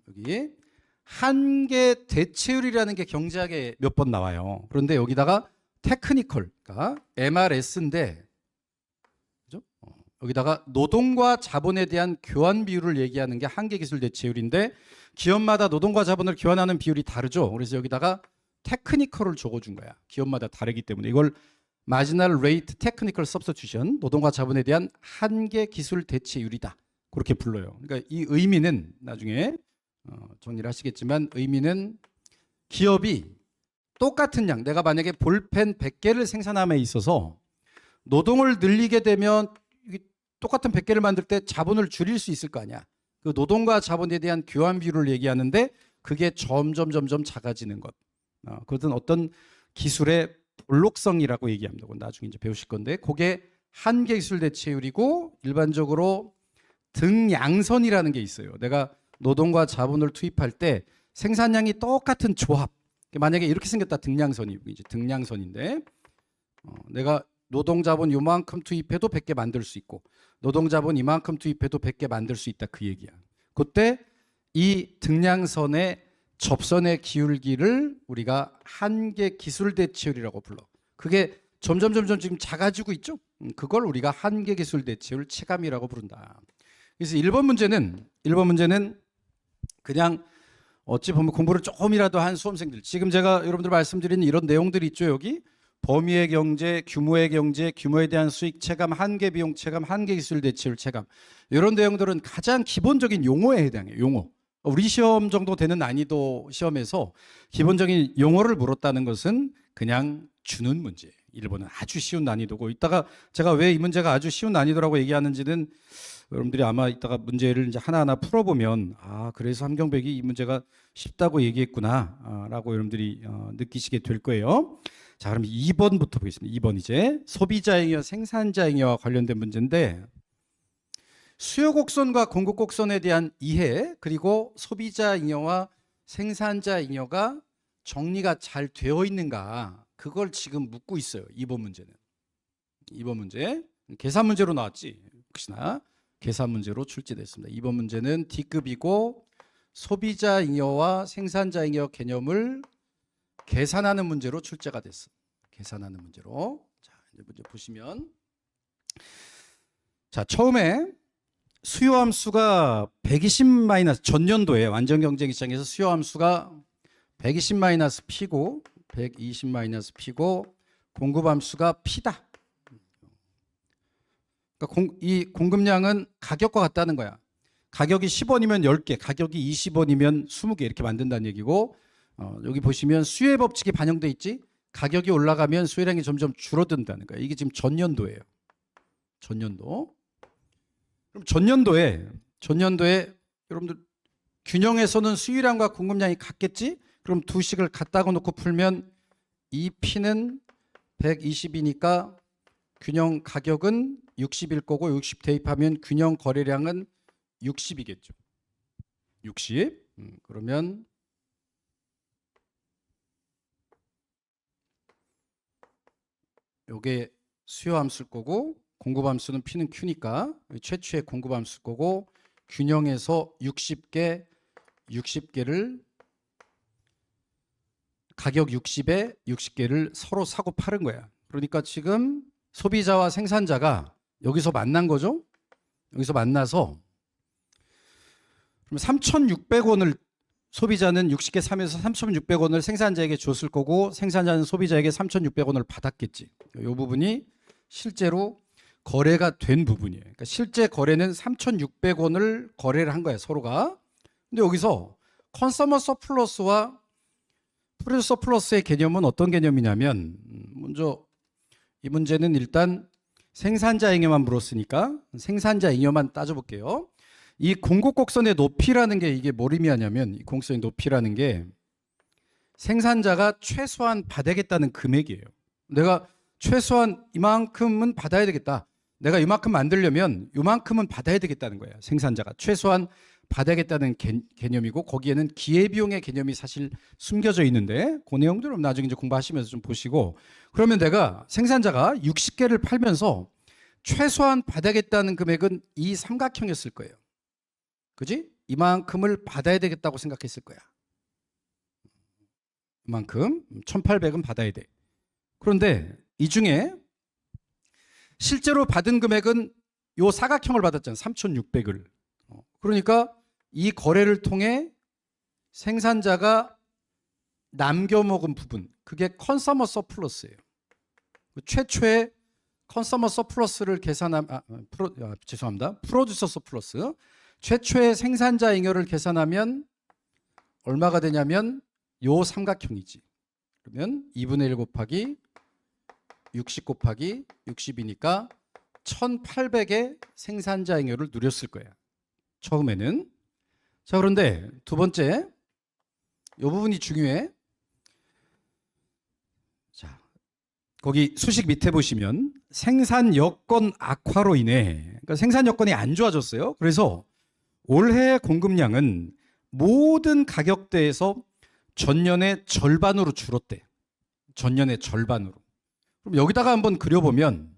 Speaker 1: 여기 한계 대체율이라는 게 경제학에 몇 번 나와요. 그런데 여기다가 테크니컬, 그러니까 MRS인데, 그죠? 여기다가 노동과 자본에 대한 교환 비율을 얘기하는 게 한계 기술 대체율인데, 기업마다 노동과 자본을 교환하는 비율이 다르죠. 그래서 여기다가 테크니컬을 적어준 거야. 기업마다 다르기 때문에 이걸 마지널 레이트 테크니컬 서브스티튜션, 노동과 자본에 대한 한계 기술 대체율이다. 그렇게 불러요. 그러니까 이 의미는 나중에 정리를 하시겠지만, 의미는 기업이 똑같은 양, 내가 만약에 볼펜 100개를 생산함에 있어서 노동을 늘리게 되면 똑같은 100개를 만들 때 자본을 줄일 수 있을 거 아니야. 그 노동과 자본에 대한 교환 비율을 얘기하는데, 그게 점점 작아지는 것. 그것은 어떤 기술의 볼록성이라고 얘기합니다. 나중에 이제 배우실 건데, 그게 한계 기술 대체율이고, 일반적으로 등양선이라는 게 있어요. 내가 노동과 자본을 투입할 때 생산량이 똑같은 조합, 만약에 이렇게 생겼다, 등량선이 이제 등량선인데, 내가 노동 자본 요만큼 투입해도 100개 만들 수 있고, 노동 자본 이만큼 투입해도 100개 만들 수 있다, 그 얘기야. 그때 이 등량선의 접선의 기울기를 우리가 한계 기술 대체율이라고 불러. 그게 점점 지금 작아지고 있죠. 그걸 우리가 한계 기술 대체율 체감이라고 부른다. 그래서 1번 문제는 그냥 어찌 보면 공부를 조금이라도 한 수험생들, 지금 제가 여러분들 말씀드린 이런 내용들이 있죠. 여기 범위의 경제, 규모의 경제, 규모에 대한 수익 체감, 한계 비용 체감, 한계 기술 대체율 체감, 이런 내용들은 가장 기본적인 용어에 해당해요. 용어. 우리 시험 정도 되는 난이도 시험에서 기본적인 용어를 물었다는 것은 그냥 주는 문제예요. 1번은 아주 쉬운 난이도고, 이따가 제가 왜 이 문제가 아주 쉬운 난이도라고 얘기하는지는 여러분들이 아마 이따가 문제를 이제 하나하나 풀어보면, 그래서 함경백이 이 문제가 쉽다고 얘기했구나 라고 여러분들이 느끼시게 될 거예요. 자, 그럼 2번부터 보겠습니다. 2번 이제 소비자잉여 생산자잉여와 관련된 문제인데, 수요 곡선과 공급 곡선에 대한 이해, 그리고 소비자잉여와 생산자잉여가 정리가 잘 되어 있는가, 그걸 지금 묻고 있어요. 2번 문제는. 2번 문제 계산 문제로 나왔지. 혹시나 계산 문제로 출제됐습니다. 2번 문제는 D급이고, 소비자잉여와 생산자잉여 개념을 계산하는 문제로 출제가 됐어. 계산하는 문제로. 자, 이제 문제 보시면, 자, 처음에 수요 함수가 120 마이너스, 전년도에 완전 경쟁 시장에서 수요 함수가 120 마이너스 P고, 120 마이너스 P고, 공급 함수가 P다. 그러니까 이 공급량은 가격과 같다는 거야. 가격이 10원이면 10개, 가격이 20원이면 20개 이렇게 만든다는 얘기고, 여기 보시면 수요의 법칙이 반영돼 있지. 가격이 올라가면 수요량이 점점 줄어든다는 거야. 이게 지금 전년도예요. 전년도. 그럼 전년도에 여러분들 균형에서는 수요량과 공급량이 같겠지? 그럼 두 식을 갖다가 놓고 풀면 이 P는 120이니까 균형 가격은 60일 거고, 60 대입하면 균형 거래량은 60이겠죠. 60. 그러면 요게 수요 함수일 거고, 공급 함수는 P는 Q니까 최초의 공급 함수일 거고, 균형에서 60개를 가격 60에 60개를 서로 사고 파는 거야. 그러니까 지금 소비자와 생산자가 여기서 만난 거죠. 여기서 만나서 그럼 3,600원을 소비자는 60개 사면서 3,600원을 생산자에게 줬을 거고, 생산자는 소비자에게 3,600원을 받았겠지. 이 부분이 실제로 거래가 된 부분이에요. 그러니까 실제 거래는 3,600원을 거래를 한 거야, 서로가. 근데 여기서 컨서머 서플러스와 프로듀서 플러스의 개념은 어떤 개념이냐면, 먼저 이 문제는 일단 생산자 잉여만 물었으니까 생산자 잉여만 따져볼게요. 이 공급곡선의 높이라는 게 이게 뭘 의미하냐면, 이 공급선의 높이라는 게 생산자가 최소한 받아야겠다는 금액이에요. 내가 최소한 이만큼은 받아야 되겠다. 내가 이만큼 만들려면 이만큼은 받아야 되겠다는 거예요. 생산자가 최소한 받아야겠다는 개념이고, 거기에는 기회비용의 개념이 사실 숨겨져 있는데 그 내용들은 나중에 이제 공부하시면서 좀 보시고, 그러면 내가 생산자가 60개를 팔면서 최소한 받아야겠다는 금액은 이 삼각형이었을 거예요. 그지? 이만큼을 받아야 되겠다고 생각했을 거야. 이만큼 1800은 받아야 돼. 그런데 이 중에 실제로 받은 금액은 요 사각형을 받았잖아. 3600을. 그러니까 이 거래를 통해 생산자가 남겨먹은 부분, 그게 컨서머 서플러스예요. 최초의 컨서머 서플러스를 프로듀서 서플러스. 최초의 생산자 잉여를 계산하면 얼마가 되냐면 요 삼각형이지. 그러면 2분의 1 곱하기 60 곱하기 60이니까 1800의 생산자 잉여를 누렸을 거야. 처음에는. 자, 그런데 두 번째, 이 부분이 중요해. 자, 거기 수식 밑에 보시면 생산 여건 악화로 인해, 그러니까 생산 여건이 안 좋아졌어요. 그래서 올해 공급량은 모든 가격대에서 전년의 절반으로 줄었대. 전년의 절반으로. 그럼 여기다가 한번 그려보면,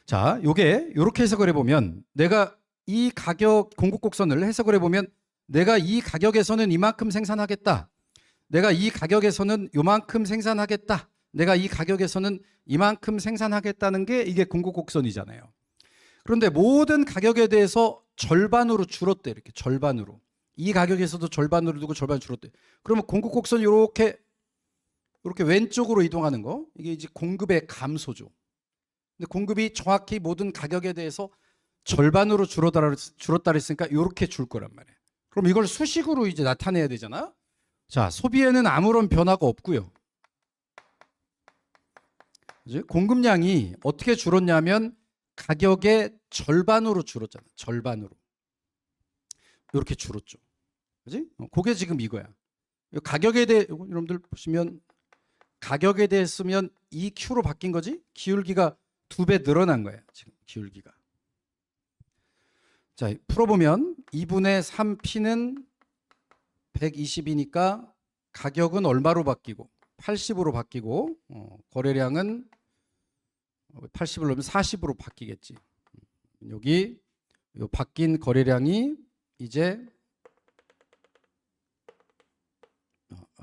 Speaker 1: 자, 요게 요렇게 해석을 해보면, 내가 이 가격 공급곡선을 해석을 해보면, 내가 이 가격에서는 이만큼 생산하겠다. 내가 이 가격에서는 요만큼 생산하겠다. 내가 이 가격에서는 이만큼 생산하겠다는 게 이게 공급곡선이잖아요. 그런데 모든 가격에 대해서 절반으로 줄었대. 이렇게 절반으로. 이 가격에서도 절반으로 두고 절반 줄었대. 그러면 공급곡선이 이렇게 왼쪽으로 이동하는 거, 이게 이제 공급의 감소죠. 근데 공급이 정확히 모든 가격에 대해서 절반으로 줄었다 그랬으니까 이렇게 줄 거란 말이에요. 그럼 이걸 수식으로 이제 나타내야 되잖아. 자, 소비에는 아무런 변화가 없고요. 그치? 공급량이 어떻게 줄었냐면 가격의 절반으로 줄었잖아. 절반으로. 이렇게 줄었죠. 그지? 그게 지금 이거야. 가격에 대해 여러분들 보시면 가격에 대해 쓰면 EQ로 바뀐 거지? 기울기가 2배 늘어난 거야. 지금 기울기가. 자, 풀어보면 2분의 3P는 120이니까 가격은 얼마로 바뀌고 80으로 바뀌고, 거래량은 80을 넣으면 40으로 바뀌겠지. 여기 요 바뀐 거래량이 이제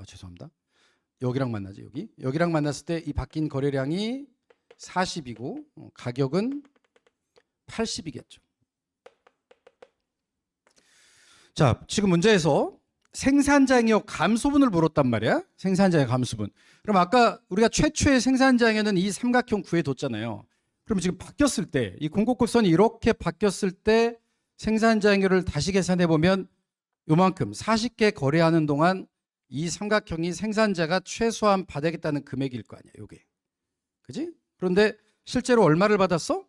Speaker 1: 죄송합니다. 여기랑 만나지. 여기랑 만났을 때 이 바뀐 거래량이 40이고 가격은 80이겠죠. 자, 지금 문제에서 생산자잉여 감소분을 물었단 말이야. 생산자의 감소분. 그럼 아까 우리가 최초의 생산자잉여는 이 삼각형 구해뒀잖아요. 그럼 지금 바뀌었을 때, 이 공급곡선이 이렇게 바뀌었을 때 생산자잉여를 다시 계산해 보면 요만큼 40개 거래하는 동안 이 삼각형이 생산자가 최소한 받아야겠다는 금액일 거 아니야. 요게. 그지? 그런데 실제로 얼마를 받았어?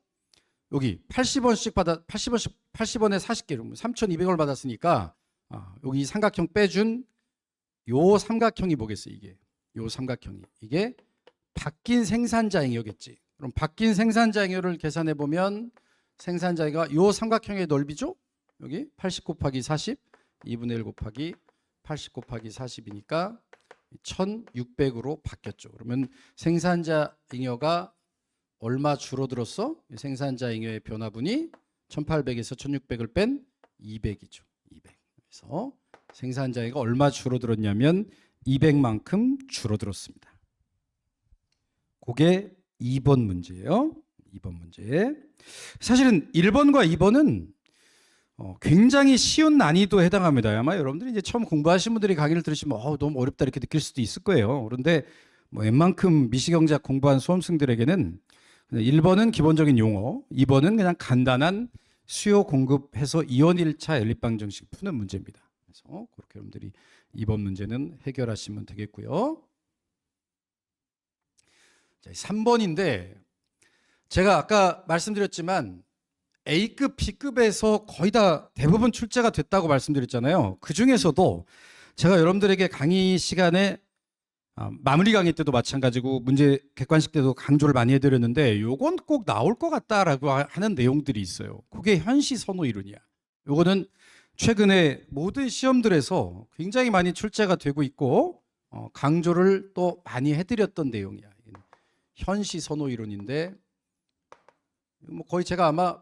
Speaker 1: 여기 80원씩 80원에 40개, 3,200원을 받았으니까 여기 삼각형 빼준 요 삼각형이 뭐겠어요? 요 삼각형이 이게 바뀐 생산자잉여겠지. 그럼 바뀐 생산자잉여를 계산해 보면 생산자잉여가 요 삼각형의 넓이죠? 여기 80 곱하기 40, 2분의 1 곱하기 80 곱하기 40이니까 1,600으로 바뀌었죠. 그러면 생산자잉여가 얼마 줄어들었어? 생산자잉여의 변화분이 1,800에서 1,600을 뺀 200이죠. 200. 그래서 생산자잉여가 얼마 줄어들었냐면 200만큼 줄어들었습니다. 그게 2번 문제예요. 2번 문제. 사실은 1번과 2번은 굉장히 쉬운 난이도에 해당합니다. 아마 여러분들이 이제 처음 공부하신 분들이 강의를 들으시면 너무 어렵다 이렇게 느낄 수도 있을 거예요. 그런데 웬만큼 미시경제학 공부한 수험생들에게는 1번은 기본적인 용어, 2번은 그냥 간단한 수요 공급해서 이원 1차 연립방정식 푸는 문제입니다. 그래서 그렇게 여러분들이 2번 문제는 해결하시면 되겠고요. 자, 3번인데 제가 아까 말씀드렸지만 A급, B급에서 거의 다 대부분 출제가 됐다고 말씀드렸잖아요. 그 중에서도 제가 여러분들에게 강의 시간에 마무리 강의 때도 마찬가지고 문제 객관식 때도 강조를 많이 해드렸는데 요건 꼭 나올 것 같다라고 하는 내용들이 있어요. 그게 현시 선호 이론이야. 요거는 최근에 모든 시험들에서 굉장히 많이 출제가 되고 있고 강조를 또 많이 해드렸던 내용이야. 현시 선호 이론인데 뭐 거의 제가 아마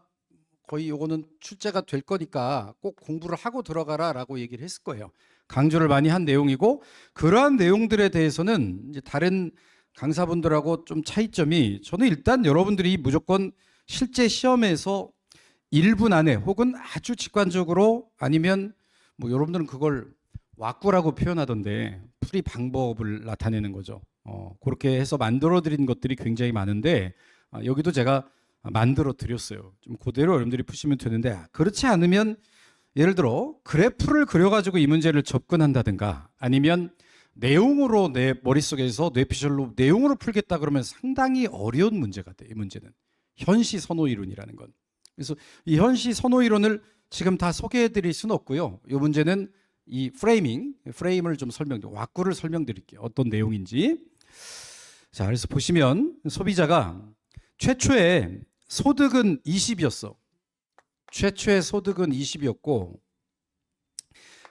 Speaker 1: 거의 요거는 출제가 될 거니까 꼭 공부를 하고 들어가라라고 얘기를 했을 거예요. 강조를 많이 한 내용이고 그러한 내용들에 대해서는 이제 다른 강사분들하고 좀 차이점이 저는 일단 여러분들이 무조건 실제 시험에서 1분 안에 혹은 아주 직관적으로 아니면 뭐 여러분들은 그걸 왁구라고 표현하던데 풀이 방법을 나타내는 거죠. 그렇게 해서 만들어 드린 것들이 굉장히 많은데 여기도 제가 만들어 드렸어요. 좀 그대로 여러분들이 푸시면 되는데 그렇지 않으면 예를 들어 그래프를 그려가지고 이 문제를 접근한다든가 아니면 내용으로 내 머릿속에서 뇌피셜로 내용으로 풀겠다 그러면 상당히 어려운 문제가 돼. 이 문제는 현시 선호 이론이라는 건. 그래서 이 현시 선호 이론을 지금 다 소개해 드릴 수는 없고요. 이 문제는 이 프레임을 좀 왁구를 설명드릴게요. 어떤 내용인지. 자, 그래서 보시면 소비자가 최초의 소득은 20이었어. 최초의 소득은 20이었고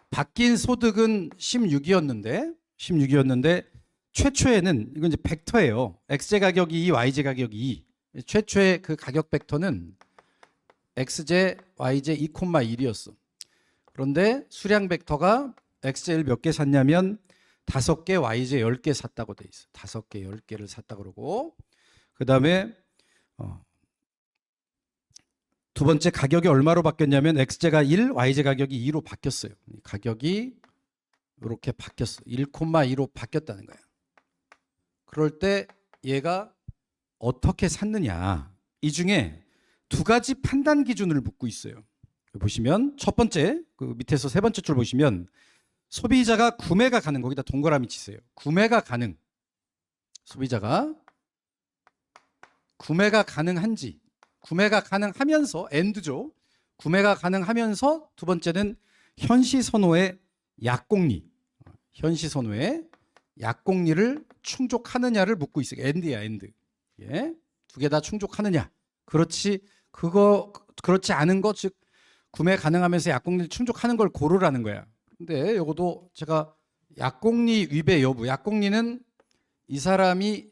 Speaker 1: 바뀐 소득은 16이었는데 최초에는 이건 이제 벡터예요. xj 가격이 2, yj 가격이 2. 최초의 그 가격 벡터는 xj, yj 2,1이었어. 그런데 수량 벡터가 xj를 몇 개 샀냐면 5개, yj 10개 샀다고 돼 있어. 5개, 10개를 샀다 그러고 그다음에 두 번째 가격이 얼마로 바뀌었냐면 xj가 1, yj 가격이 2로 바뀌었어요. 가격이 이렇게 바뀌었어. 1,2로 바뀌었다는 거야. 그럴 때 얘가 어떻게 샀느냐. 이 중에 두 가지 판단 기준을 묻고 있어요. 보시면 첫 번째, 그 밑에서 세 번째 줄 보시면 소비자가 구매가 가능, 거기다 동그라미 치세요. 구매가 가능. 소비자가 구매가 가능한지, 구매가 가능하면서 엔드죠. 구매가 가능하면서 두 번째는 현시 선호의 약공리. 현시 선호의 약공리를 충족하느냐를 묻고 있어요. 엔드야, 엔드. 예. 두 개 다 충족하느냐. 그렇지 않은 것, 즉 구매 가능하면서 약공리를 충족하는 걸 고르라는 거야. 근데 이것도 제가 약공리 위배 여부, 약공리는 이 사람이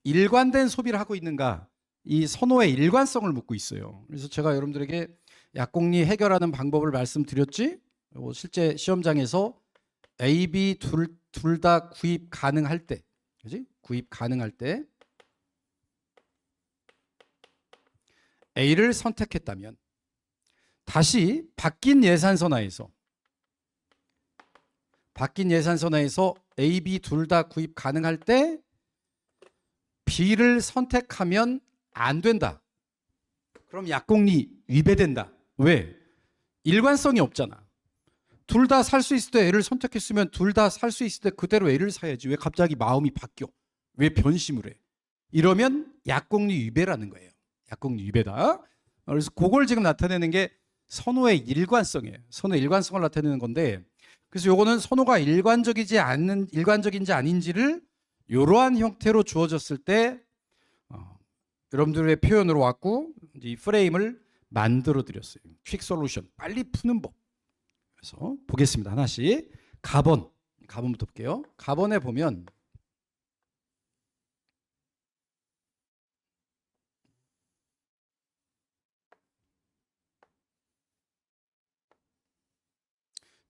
Speaker 1: 일관된 소비를 하고 있는가, 이 선호의 일관성을 묻고 있어요. 그래서 제가 여러분들에게 약공리 해결하는 방법을 말씀드렸지. 실제 시험장에서 A, B 둘 다 구입 가능할 때, 그지? 구입 가능할 때 A를 선택했다면 다시 바뀐 예산서 내에서 A, B 둘 다 구입 가능할 때 B를 선택하면 안 된다. 그럼 약공리 위배된다. 왜? 일관성이 없잖아. 둘 다 살 수 있을 때 A를 선택했으면 둘 다 살 수 있을 때 그대로 A를 사야지. 왜 갑자기 마음이 바뀌어? 왜 변심을 해? 이러면 약공리 위배라는 거예요. 약공리 위배다. 그래서 그걸 지금 나타내는 게 선호의 일관성이에요. 선호의 일관성을 나타내는 건데, 그래서 요거는 선호가 일관적인지 아닌지를 이러한 형태로 주어졌을 때 여러분들의 표현으로 왔고 이 프레임을 만들어 드렸어요. 퀵 솔루션, 빨리 푸는 법. 그래서 보겠습니다. 하나씩. 가번부터 볼게요. 가번에 보면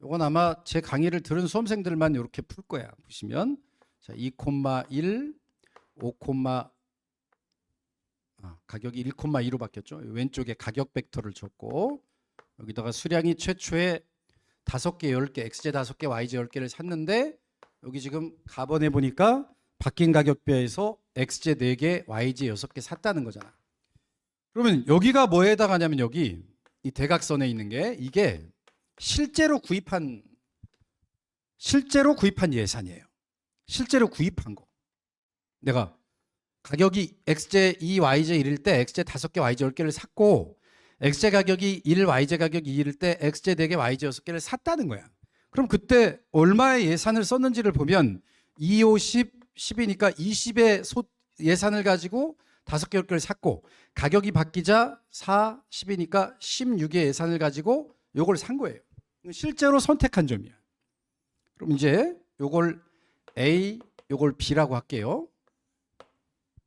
Speaker 1: 이건 아마 제 강의를 들은 수험생들만 이렇게 풀 거야. 보시면 자, 2,1, 5, 가격이 1,2로 바뀌었죠. 왼쪽에 가격 벡터를 줬고 여기다가 수량이 최초에 5개, 10개, XJ 5개, YJ 10개를 샀는데 여기 지금 가번에 보니까 바뀐 가격표에서 XJ 4개, YJ 6개 샀다는 거잖아. 그러면 여기가 뭐에 해당하냐면 여기 이 대각선에 있는 게 이게 실제로 구입한 예산이에요. 실제로 구입한 거. 내가 가격이 xj 2, yj 1일 때 xj 5개, yj 10개를 샀고 xj 가격이 1, yj 가격이 2일 때 xj 4개, yj 6개를 샀다는 거야. 그럼 그때 얼마의 예산을 썼는지를 보면 2, 5, 10, 10이니까 20의 예산을 가지고 5개, 10개를 샀고 가격이 바뀌자 4, 10이니까 16의 예산을 가지고 요걸 산 거예요. 실제로 선택한 점이야. 그럼 이제 요걸 A, 요걸 B라고 할게요.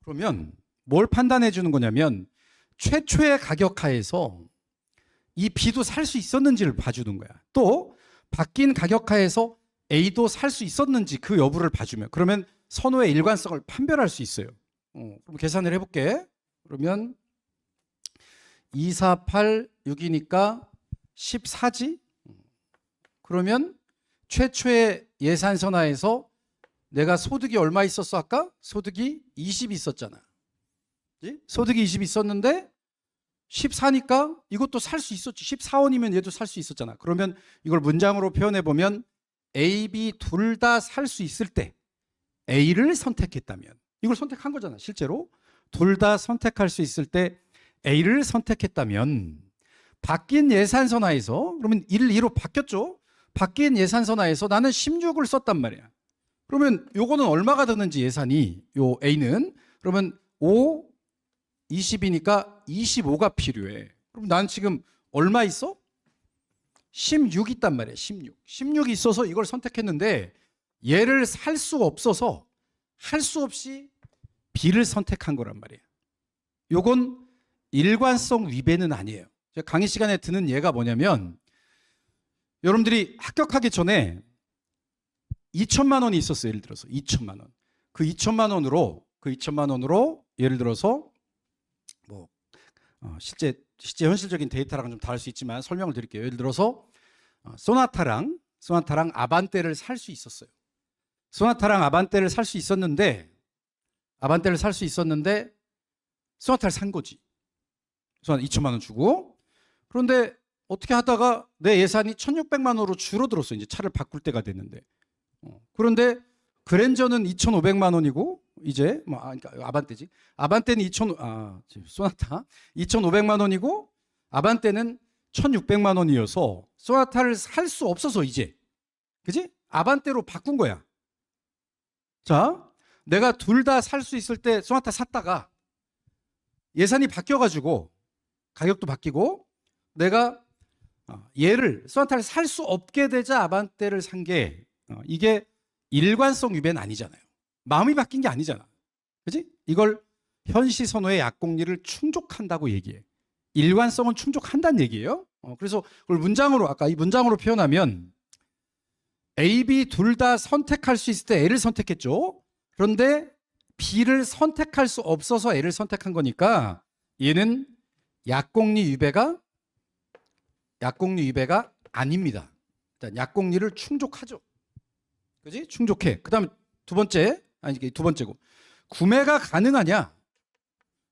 Speaker 1: 그러면 뭘 판단해 주는 거냐면 최초의 가격 하에서 이 B도 살 수 있었는지를 봐주는 거야. 또 바뀐 가격 하에서 A도 살 수 있었는지 그 여부를 봐주면 그러면 선호의 일관성을 판별할 수 있어요. 그럼 계산을 해볼게. 그러면 2, 4, 8, 6이니까 14지? 그러면 최초의 예산선 하에서 내가 소득이 얼마 있었어 아까? 소득이 20 있었잖아. 그치? 소득이 20 있었는데 14니까 이것도 살 수 있었지. 14원이면 얘도 살 수 있었잖아. 그러면 이걸 문장으로 표현해 보면 A, B 둘 다 살 수 있을 때 A를 선택했다면 이걸 선택한 거잖아. 실제로 둘 다 선택할 수 있을 때 A를 선택했다면 바뀐 예산선 하에서 그러면 1, 2로 바뀌었죠. 바뀐 예산선 하에서 나는 16을 썼단 말이야. 그러면 요거는 얼마가 드는지 예산이 요 A는 그러면 5, 20이니까 25가 필요해. 그럼 난 지금 얼마 있어? 16 있단 말이야. 16 있어서 이걸 선택했는데 얘를 살 수 없어서 할 수 없이 B를 선택한 거란 말이에요. 요건 일관성 위배는 아니에요. 제가 강의 시간에 드는 예가 뭐냐면 여러분들이 합격하기 전에 2천만 원이 있었어요. 예를 들어서 2천만 원. 그 2천만 원으로 예를 들어서 뭐 실제 현실적인 데이터랑은 좀 다를 수 있지만 설명을 드릴게요. 예를 들어서 소나타랑 아반떼를 살 수 있었어요. 소나타랑 아반떼를 살 수 있었는데 소나타를 산 거지. 소나타 2천만 원 주고. 그런데 어떻게 하다가 내 예산이 1,600만 원으로 줄어들었어. 이제 차를 바꿀 때가 됐는데. 그런데 그랜저는 2,500만 원이고 이제 그러니까 아반떼지. 아반떼는 소나타 2,500만 원이고 아반떼는 1,600만 원이어서 소나타를 살 수 없어서 이제 그지? 아반떼로 바꾼 거야. 자, 내가 둘 다 살 수 있을 때 소나타 샀다가 예산이 바뀌어가지고 가격도 바뀌고 내가 얘를 소나타를 살 수 없게 되자 아반떼를 산 게 이게 일관성 위배는 아니잖아요. 마음이 바뀐 게 아니잖아. 그지? 이걸 현시 선호의 약공리를 충족한다고 얘기해. 일관성은 충족한다는 얘기예요. 그래서 그걸 아까 이 문장으로 표현하면 A, B 둘 다 선택할 수 있을 때 A를 선택했죠. 그런데 B를 선택할 수 없어서 A를 선택한 거니까 얘는 약공리 위배가 아닙니다. 일단 약공리를 충족하죠. 그지? 충족해. 그다음에 두 번째고. 구매가 가능하냐?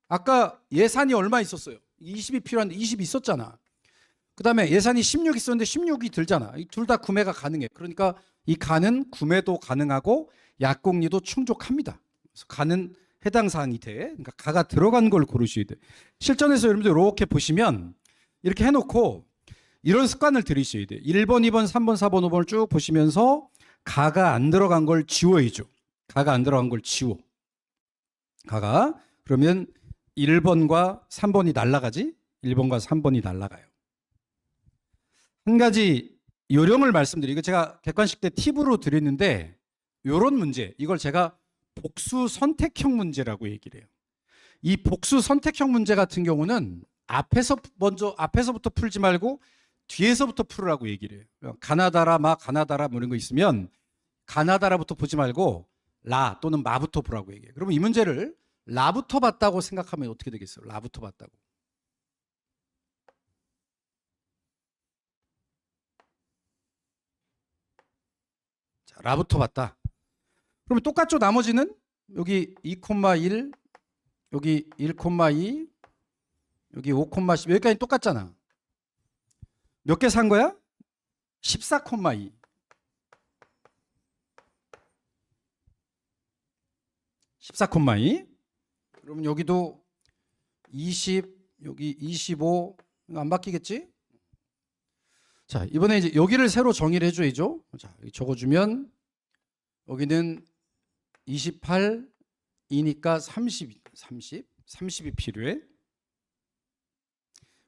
Speaker 1: 아까 예산이 얼마 있었어요? 20이 필요한데 20 있었잖아. 그다음에 예산이 16 있었는데 16이 들잖아. 이 둘 다 구매가 가능해. 그러니까 이 가는 구매도 가능하고 약공리도 충족합니다. 그래서 가는 해당 사항이 돼. 그러니까 가가 들어간 걸 고르셔야 돼. 실전에서 여러분들 이렇게 보시면 이렇게 해놓고 이런 습관을 들이셔야 돼. 1번, 2번, 3번, 4번, 5번을 쭉 보시면서 가가 안 들어간 걸 지워야죠. 가가 안 들어간 걸 지워. 가가 그러면 1번과 3번이 날아가지? 1번과 3번이 날아가요. 한 가지 요령을 말씀드리고 이거 제가 객관식 때 팁으로 드렸는데 요런 문제 이걸 제가 복수 선택형 문제라고 얘기를 해요. 이 복수 선택형 문제 같은 경우는 앞에서부터 풀지 말고 뒤에서부터 풀으라고 얘기를 해요. 가나다라 뭐 이런 거 있으면 가나다라부터 보지 말고 라 또는 마부터 보라고 얘기해요. 그러면 이 문제를 라부터 봤다고 생각하면 어떻게 되겠어요? 라부터 봤다고. 자, 라부터 봤다. 그러면 똑같죠? 나머지는 여기 2,1 여기 1,2 여기 5,10 여기까지 똑같잖아. 몇 개 산 거야? 14,2 14,2 그러면 여기도 20, 여기 25 안 바뀌겠지? 자, 이번에 이제 여기를 새로 정의를 해줘야죠. 자, 여기 적어주면 여기는 28이니까 30이 필요해.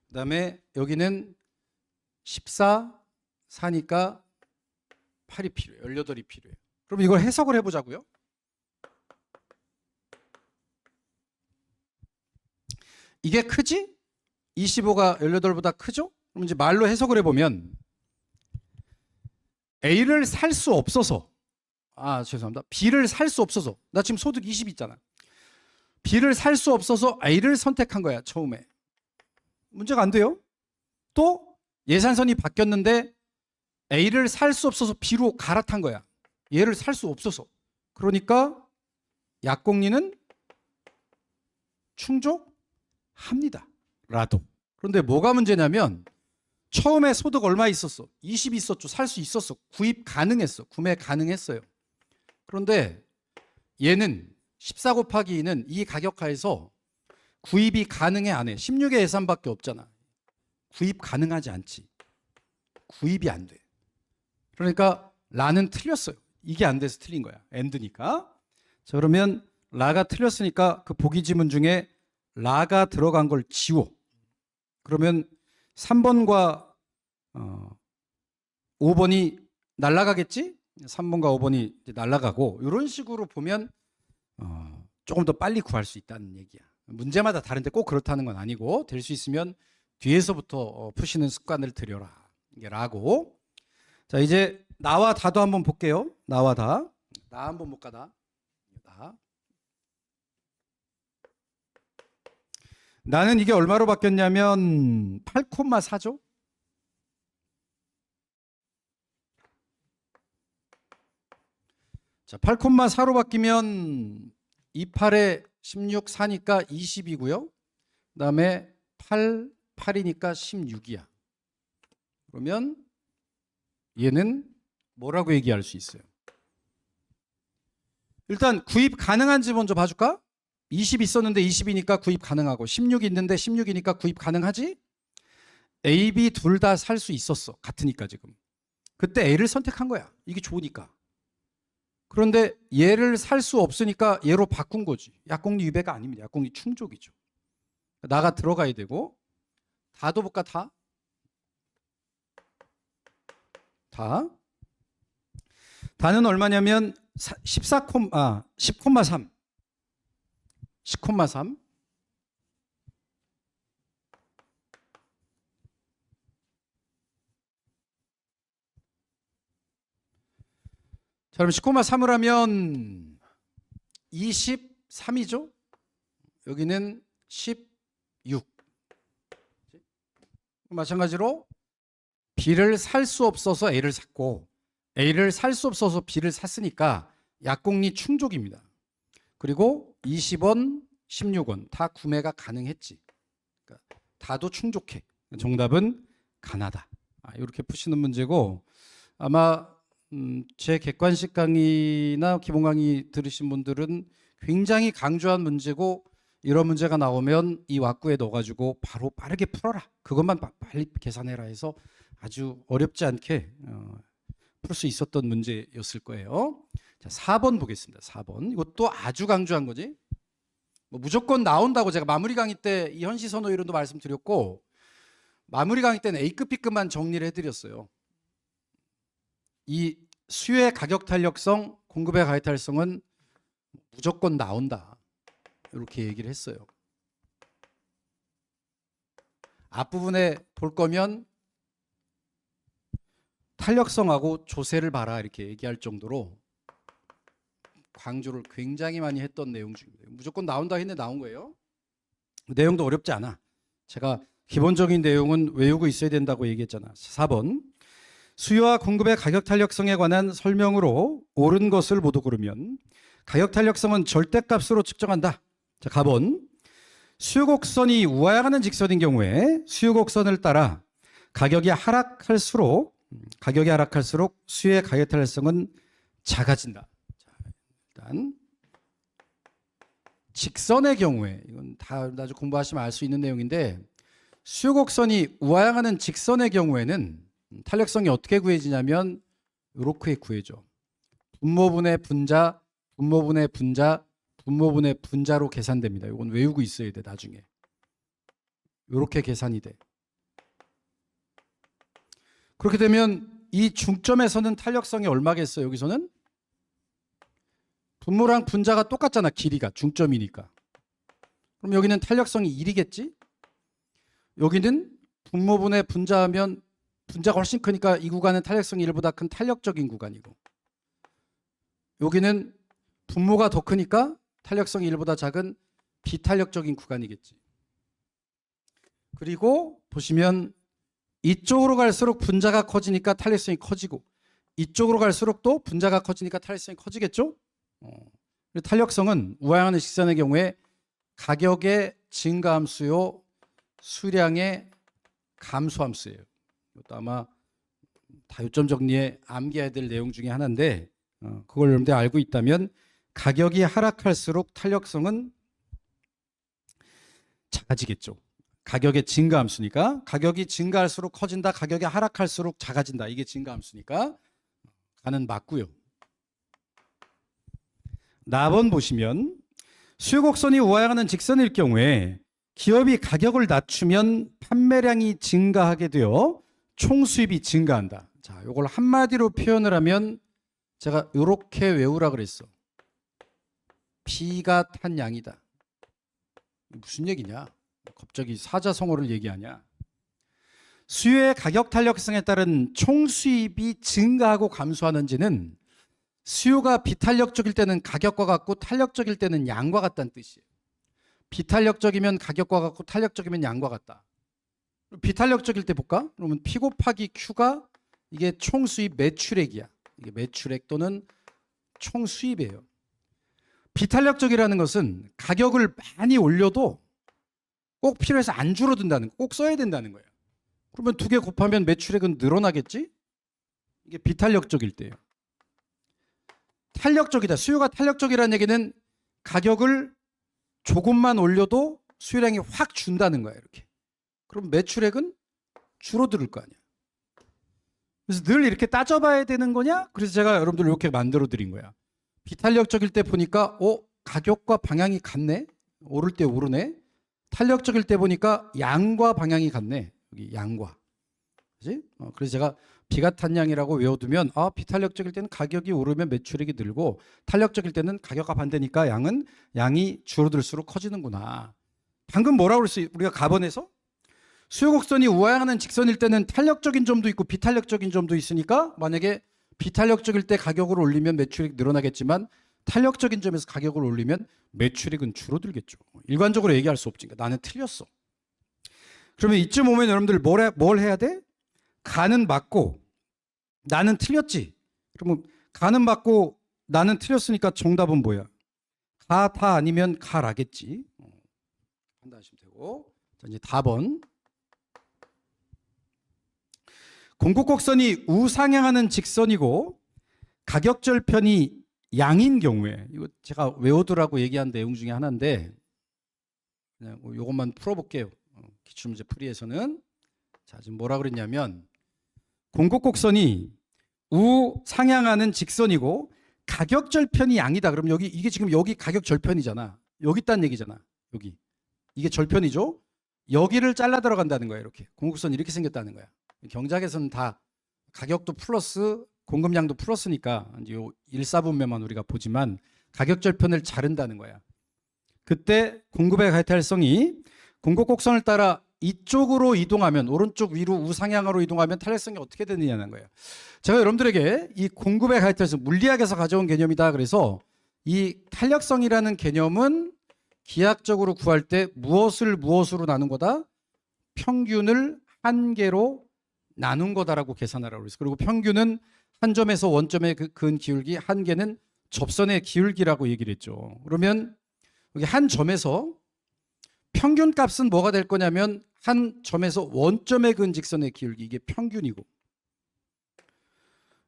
Speaker 1: 그 다음에 여기는 4니까 8이 필요해. 18이 필요해. 그럼 이걸 해석을 해보자고요. 이게 크지? 25가 18보다 크죠? 그럼 이제 말로 해석을 해보면 A를 살 수 없어서, 죄송합니다. B를 살 수 없어서, 나 지금 소득 20 있잖아. B를 살 수 없어서 A를 선택한 거야, 처음에. 문제가 안 돼요. 또 예산선이 바뀌었는데 A를 살 수 없어서 B로 갈아탄 거야. 얘를 살 수 없어서. 그러니까 약공리는 충족합니다. 라도. 그런데 뭐가 문제냐면 처음에 소득 얼마 있었어? 20 있었죠. 살 수 있었어. 구입 가능했어. 구매 가능했어요. 그런데 얘는 14 곱하기 2는 이 가격하에서 구입이 가능해 안 해? 16의 예산밖에 없잖아. 구입 가능하지 않지. 구입이 안 돼. 그러니까 라는 틀렸어요. 이게 안 돼서 틀린 거야. 엔드니까. 자, 그러면 라가 틀렸으니까 그 보기 지문 중에 라가 들어간 걸 지워. 그러면 3번과 5번이 날아가겠지? 3번과 5번이 이제 날아가고 이런 식으로 보면 조금 더 빨리 구할 수 있다는 얘기야. 문제마다 다른데 꼭 그렇다는 건 아니고 될 수 있으면 뒤에서부터 푸시는 습관을 들여라. 이게 라고. 자, 이제 나와 다도 한번 볼게요. 나와 다. 나 한번 볼까 나. 나. 나는 이게 얼마로 바뀌었냐면 8,4죠. 자, 8,4로 바뀌면 28에 16, 4니까 20이고요. 그 다음에 8이니까 16이야. 그러면 얘는 뭐라고 얘기할 수 있어요? 일단 구입 가능한지 먼저 봐줄까? 20 있었는데 20이니까 구입 가능하고 16 있는데 16이니까 구입 가능하지? A, B 둘 다 살 수 있었어. 같으니까 지금. 그때 A를 선택한 거야. 이게 좋으니까. 그런데 얘를 살 수 없으니까 얘로 바꾼 거지. 약공리 위배가 아닙니다. 약공리 충족이죠. 나가 들어가야 되고. 다도 볼까 다? 다. 다는 얼마냐면 10,3. 10,3. 자, 그럼 10,3을 하면 23이죠? 여기는 16. 마찬가지로 B를 살 수 없어서 A를 샀고 A를 살 수 없어서 B를 샀으니까 약공리 충족입니다. 그리고 20원, 16원 다 구매가 가능했지. 그러니까 다도 충족해. 정답은 가나다. 이렇게 푸시는 문제고 아마 제 객관식 강의나 기본 강의 들으신 분들은 굉장히 강조한 문제고 이런 문제가 나오면 이 왁구에 넣어가지고 바로 빠르게 풀어라. 그것만 빨리 계산해라 해서 아주 어렵지 않게 풀 수 있었던 문제였을 거예요. 자, 4번 보겠습니다. 4번. 이것도 아주 강조한 거지. 뭐 무조건 나온다고 제가 마무리 강의 때 이 현시 선호 이론도 말씀드렸고 마무리 강의 때는 A급, B급만 정리를 해드렸어요. 이 수요의 가격 탄력성, 공급의 가격 탄력성은 무조건 나온다. 이렇게 얘기를 했어요. 앞부분에 볼 거면 탄력성하고 조세를 봐라 이렇게 얘기할 정도로 강조를 굉장히 많이 했던 내용 중입니다. 무조건 나온다 했는데 나온 거예요. 내용도 어렵지 않아. 제가 기본적인 내용은 외우고 있어야 된다고 얘기했잖아. 4번. 수요와 공급의 가격 탄력성에 관한 설명으로 옳은 것을 모두 고르면 가격 탄력성은 절대값으로 측정한다. 자, 가번. 수요곡선이 우하향하는 직선인 경우에 수요곡선을 따라 가격이 하락할수록 수요의 가격 탄력성은 작아진다. 자, 일단 직선의 경우에, 이건 다 나중에 공부하시면 알 수 있는 내용인데, 수요곡선이 우하향하는 직선의 경우에는 탄력성이 어떻게 구해지냐면 이렇게 구해져. 분모분의 분자, 분모분의 분자, 분모분의 분자로 계산됩니다. 이건 외우고 있어야 돼, 나중에. 이렇게 계산이 돼. 그렇게 되면 이 중점에서는 탄력성이 얼마겠어요? 여기서는 분모랑 분자가 똑같잖아, 길이가. 중점이니까. 그럼 여기는 탄력성이 1이겠지? 여기는 분모분의 분자하면 분자가 훨씬 크니까 이 구간은 탄력성이 1보다 큰 탄력적인 구간이고, 여기는 분모가 더 크니까 탄력성이 1보다 작은 비탄력적인 구간이겠지. 그리고 보시면 이쪽으로 갈수록 분자가 커지니까 탄력성이 커지고, 이쪽으로 갈수록 또 분자가 커지니까 탄력성이 커지겠죠? 탄력성은 우하향하는 직선의 경우에 가격의 증가함수요, 수량의 감소함수예요. 이것도 아마 다요점 정리에 암기해야 될 내용 중에 하나인데, 그걸 여러분들 알고 있다면 가격이 하락할수록 탄력성은 작아지겠죠. 가격의 증가함수니까. 가격이 증가할수록 커진다, 가격이 하락할수록 작아진다. 이게 증가함수니까 가는 맞고요. 나번 보시면 수요곡선이 우하향하는 직선일 경우에 기업이 가격을 낮추면 판매량이 증가하게 되어 총수입이 증가한다. 자, 이걸 한마디로 표현을 하면 제가 이렇게 외우라 그랬어. 피가 탄 양이다. 무슨 얘기냐? 갑자기 사자성어를 얘기하냐? 수요의 가격 탄력성에 따른 총수입이 증가하고 감소하는지는 수요가 비탄력적일 때는 가격과 같고 탄력적일 때는 양과 같다는 뜻이에요. 비탄력적이면 가격과 같고 탄력적이면 양과 같다. 비탄력적일 때 볼까? 그러면 P 곱하기 Q가 이게 총수입 매출액이야. 이게 매출액 또는 총수입이에요. 비탄력적이라는 것은 가격을 많이 올려도 꼭 필요해서 안 줄어든다는 거, 꼭 써야 된다는 거예요. 그러면 두 개 곱하면 매출액은 늘어나겠지? 이게 비탄력적일 때예요. 탄력적이다. 수요가 탄력적이라는 얘기는 가격을 조금만 올려도 수요량이 확 준다는 거야, 이렇게. 그럼 매출액은 줄어들 거 아니야. 그래서 늘 이렇게 따져봐야 되는 거냐? 그래서 제가 여러분들 이렇게 만들어 드린 거야. 비탄력적일 때 보니까 가격과 방향이 같네. 오를 때 오르네. 탄력적일 때 보니까 양과 방향이 같네. 여기 양과. 그렇지? 그래서 제가 비가 탄 양이라고 외워두면 비탄력적일 때는 가격이 오르면 매출액이 늘고, 탄력적일 때는 가격과 반대니까 양이 줄어들수록 커지는구나. 방금 뭐라고 그랬어요? 우리가 가번에서 수요곡선이 우하향하는 직선일 때는 탄력적인 점도 있고 비탄력적인 점도 있으니까, 만약에 비탄력적일 때 가격을 올리면 매출액이 늘어나겠지만 탄력적인 점에서 가격을 올리면 매출액은 줄어들겠죠. 일관적으로 얘기할 수 없지. 나는 틀렸어. 그러면 이쯤 오면 여러분들 뭘 해야 돼? 가는 맞고 나는 틀렸지. 그러면 가는 맞고 나는 틀렸으니까 정답은 뭐야? 가다 아니면 가라겠지. 판단하시면 되고. 자, 이제 답은 공급곡선이 우상향하는 직선이고 가격절편이 양인 경우에, 이거 제가 외우더라고 얘기한 내용 중에 하나인데 그냥 이것만 풀어볼게요. 기출문제 풀이에서는. 자, 지금 뭐라 그랬냐면 공급곡선이 우상향하는 직선이고 가격절편이 양이다. 그럼 이게 지금 여기 가격절편이잖아. 여기 있다는 얘기잖아. 여기. 이게 절편이죠. 여기를 잘라 들어간다는 거야. 이렇게. 공급선이 이렇게 생겼다는 거야. 경작에서는 다 가격도 플러스 공급량도 플러스니까 이제 요 1/4분면만 우리가 보지만 가격절편을 자른다는 거야. 그때 공급의 가탈성이 공급곡선을 따라 이쪽으로 이동하면, 오른쪽 위로 우상향으로 이동하면 탄력성이 어떻게 되느냐는 거예요. 제가 여러분들에게 이 공급의 가탈성, 물리학에서 가져온 개념이다. 그래서 이 탄력성이라는 개념은 기하학적으로 구할 때 무엇으로 나눈 거다? 평균을 한 개로 나눈 거다라고 계산하라고 그랬어요. 그리고 평균은 한 점에서 원점에 그은 기울기, 한 개는 접선의 기울기라고 얘기를 했죠. 그러면 여기 한 점에서 평균 값은 뭐가 될 거냐면 한 점에서 원점에 그은 직선의 기울기, 이게 평균이고,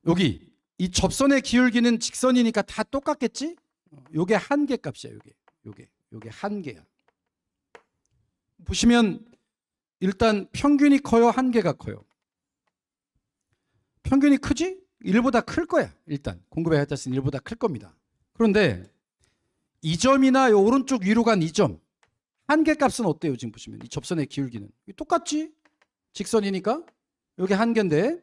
Speaker 1: 여기 이 접선의 기울기는 직선이니까 다 똑같겠지? 요게 한계 값이야. 요게 이게 한계야. 보시면 일단 평균이 커요, 한계가 커요? 평균이 크지? 1보다 클 거야. 일단 공급의 하이타스는 1보다 클 겁니다. 그런데 이 점이나 이 오른쪽 위로 간 이 점, 한계값은 어때요? 지금 보시면 이 접선의 기울기는 똑같지? 직선이니까 여기 한계인데,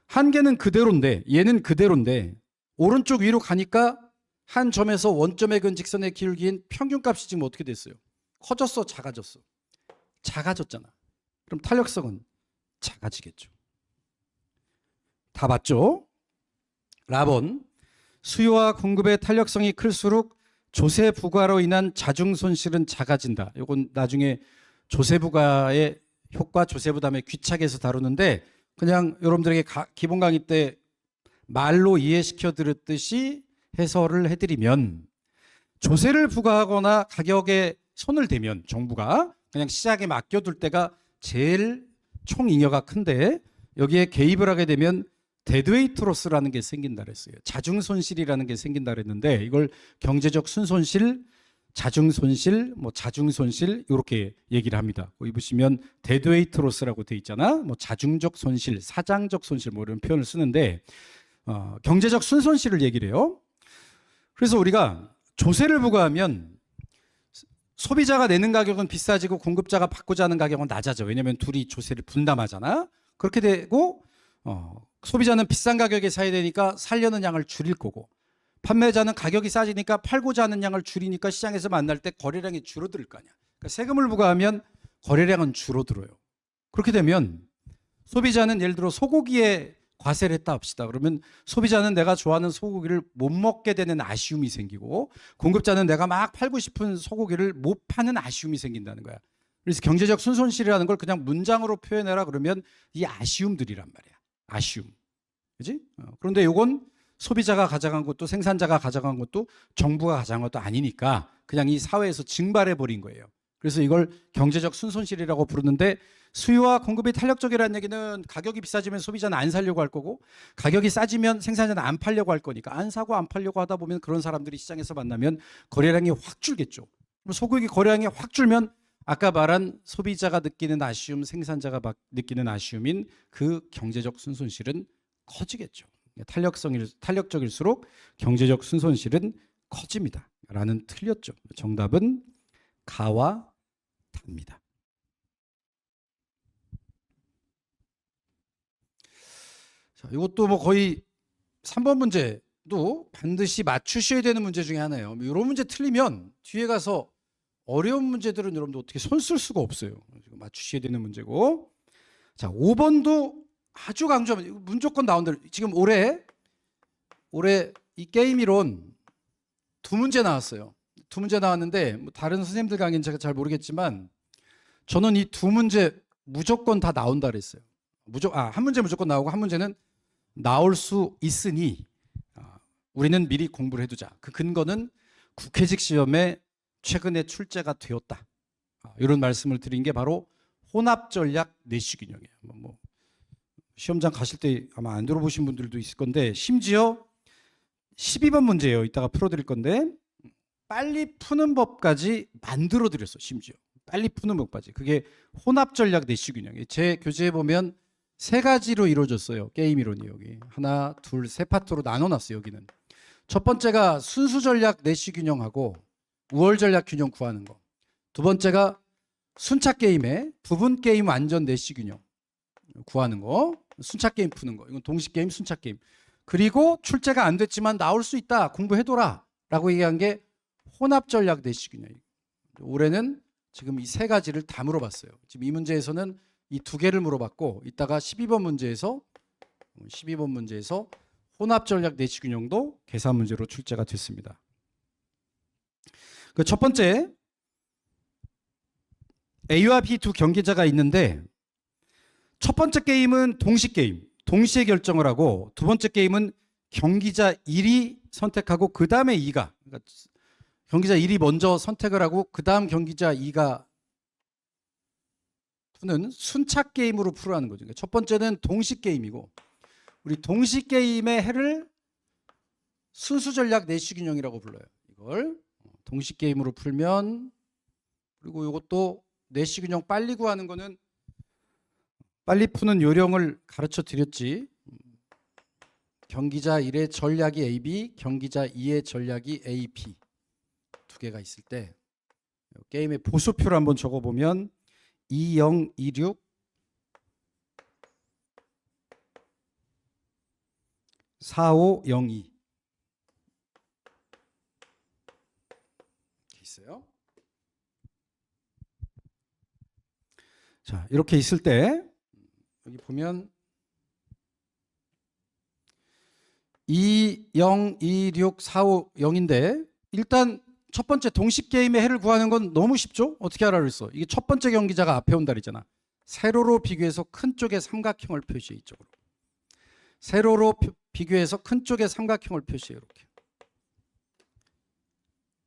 Speaker 1: 한계는 그대로인데, 얘는 그대로인데 오른쪽 위로 가니까 한 점에서 원점에 근 직선의 기울기인 평균값이 지금 어떻게 됐어요? 커졌어, 작아졌어? 작아졌잖아. 그럼 탄력성은 작아지겠죠. 다 맞죠? 라본, 수요와 공급의 탄력성이 클수록 조세 부과로 인한 자중 손실은 작아진다. 이건 나중에 조세 부과의 효과, 조세 부담의 귀착에서 다루는데, 그냥 여러분들에게 기본 강의 때 말로 이해시켜 드렸듯이 해설을 해드리면, 조세를 부과하거나 가격에 손을 대면 정부가 그냥 시장에 맡겨둘 때가 제일 총잉여가 큰데, 여기에 개입을 하게 되면 데드웨이트 로스라는 게 생긴다 그랬어요. 자중 손실이라는 게 생긴다 그랬는데, 이걸 경제적 순손실, 자중 손실, 자중 손실 이렇게 얘기를 합니다. 여기 보시면 데드웨이트 로스라고 돼 있잖아. 자중적 손실, 사장적 손실 이런 표현을 쓰는데, 경제적 순손실을 얘기를 해요. 그래서 우리가 조세를 부과하면 소비자가 내는 가격은 비싸지고 공급자가 받고자 하는 가격은 낮아져. 왜냐하면 둘이 조세를 분담하잖아. 그렇게 되고 소비자는 비싼 가격에 사야 되니까 살려는 양을 줄일 거고, 판매자는 가격이 싸지니까 팔고자 하는 양을 줄이니까 시장에서 만날 때 거래량이 줄어들 거 아니야. 그러니까 세금을 부과하면 거래량은 줄어들어요. 그렇게 되면 소비자는 예를 들어 소고기에 과세를 했다 합시다. 그러면 소비자는 내가 좋아하는 소고기를 못 먹게 되는 아쉬움이 생기고, 공급자는 내가 막 팔고 싶은 소고기를 못 파는 아쉬움이 생긴다는 거야. 그래서 경제적 순손실이라는 걸 그냥 문장으로 표현해라 그러면 이 아쉬움들이란 말이야. 아쉬움. 그지? 그런데 이건 소비자가 가져간 것도 생산자가 가져간 것도 정부가 가져간 것도 아니니까 그냥 이 사회에서 증발해 버린 거예요. 그래서 이걸 경제적 순손실이라고 부르는데, 수요와 공급이 탄력적이라는 얘기는 가격이 비싸지면 소비자는 안 사려고 할 거고, 가격이 싸지면 생산자는 안 팔려고 할 거니까, 안 사고 안 팔려고 하다 보면 그런 사람들이 시장에서 만나면 거래량이 확 줄겠죠. 그럼 소고기 거래량이 확 줄면 아까 말한 소비자가 느끼는 아쉬움, 생산자가 느끼는 아쉬움인 그 경제적 순손실은 커지겠죠. 탄력적일수록 경제적 순손실은 커집니다. 라는 틀렸죠. 정답은 가와 답니다. 자, 이것도 거의 3번 문제도 반드시 맞추셔야 되는 문제 중에 하나예요. 이런 문제 틀리면 뒤에 가서 어려운 문제들은 여러분들 어떻게 손 쓸 수가 없어요. 맞추셔야 되는 문제고. 자, 5번도 아주 강조합니다. 무조건 나온다. 지금 올해 이 게임 이론 2문제 나왔어요. 2문제 나왔는데 다른 선생님들 강의는 제가 잘 모르겠지만 저는 이 2문제 무조건 다 나온다 그랬어요. 한 문제 무조건 나오고 한 문제는 나올 수 있으니 우리는 미리 공부를 해두자. 그 근거는 국회직 시험에 최근에 출제가 되었다. 이런 말씀을 드린 게 바로 혼합전략 내시균형이에요. 시험장 가실 때 아마 안 들어보신 분들도 있을 건데, 심지어 12번 문제예요. 이따가 풀어드릴 건데 빨리 푸는 법까지 만들어 드렸어. 심지어 빨리 푸는 법까지. 그게 혼합전략 내시균형이에요. 제 교재에 보면 3가지로 이루어졌어요. 게임 이론이 여기 하나, 둘, 3파트로 나눠놨어요. 여기는 첫 번째가 순수전략 내시균형하고 우월전략 균형 구하는 거. 두 번째가 순차 게임에 부분 게임 완전 내시균형 구하는 거. 순차 게임 푸는 거. 이건 동식 게임, 순차 게임. 그리고 출제가 안 됐지만 나올 수 있다. 공부해둬라. 라고 얘기한 게 혼합전략 내시균형이에요. 올해는 지금 이 3가지를 다 물어봤어요. 지금 이 문제에서는 이 2개를 물어봤고, 이따가 12번 문제에서 혼합전략 내시균형도 계산 문제로 출제가 됐습니다. 그 첫 번째, A와 B 두 경기자가 있는데 첫 번째 게임은 동식 게임, 동시에 결정을 하고, 두 번째 게임은 경기자 1이 선택하고 그 다음에 2가, 그러니까 경기자 1이 먼저 선택을 하고 그 다음 경기자 2가 푸는 순차 게임으로 풀어하는 거죠. 그러니까 첫 번째는 동식 게임이고, 우리 동식 게임의 해를 순수 전략 내시균형이라고 불러요. 이걸 동식 게임으로 풀면, 그리고 이것도 내시 균형 빨리 구하는 거는 빨리 푸는 요령을 가르쳐 드렸지. 경기자 1의 전략이 AB, 경기자 2의 전략이 AP 두 개가 있을 때 게임의 보수표를 한번 적어보면 2026 4502 있어요. 자, 이렇게 있을 때 여기 보면 202645인데 일단 첫 번째 동식 게임의 해를 구하는 건 너무 쉽죠? 어떻게 하라 그랬어? 이게 첫 번째 경기자가 앞에 온다 그랬잖아. 세로로 비교해서 큰 쪽의 삼각형을 표시해. 이쪽으로. 세로로 비교해서 큰 쪽의 삼각형을 표시해. 이렇게.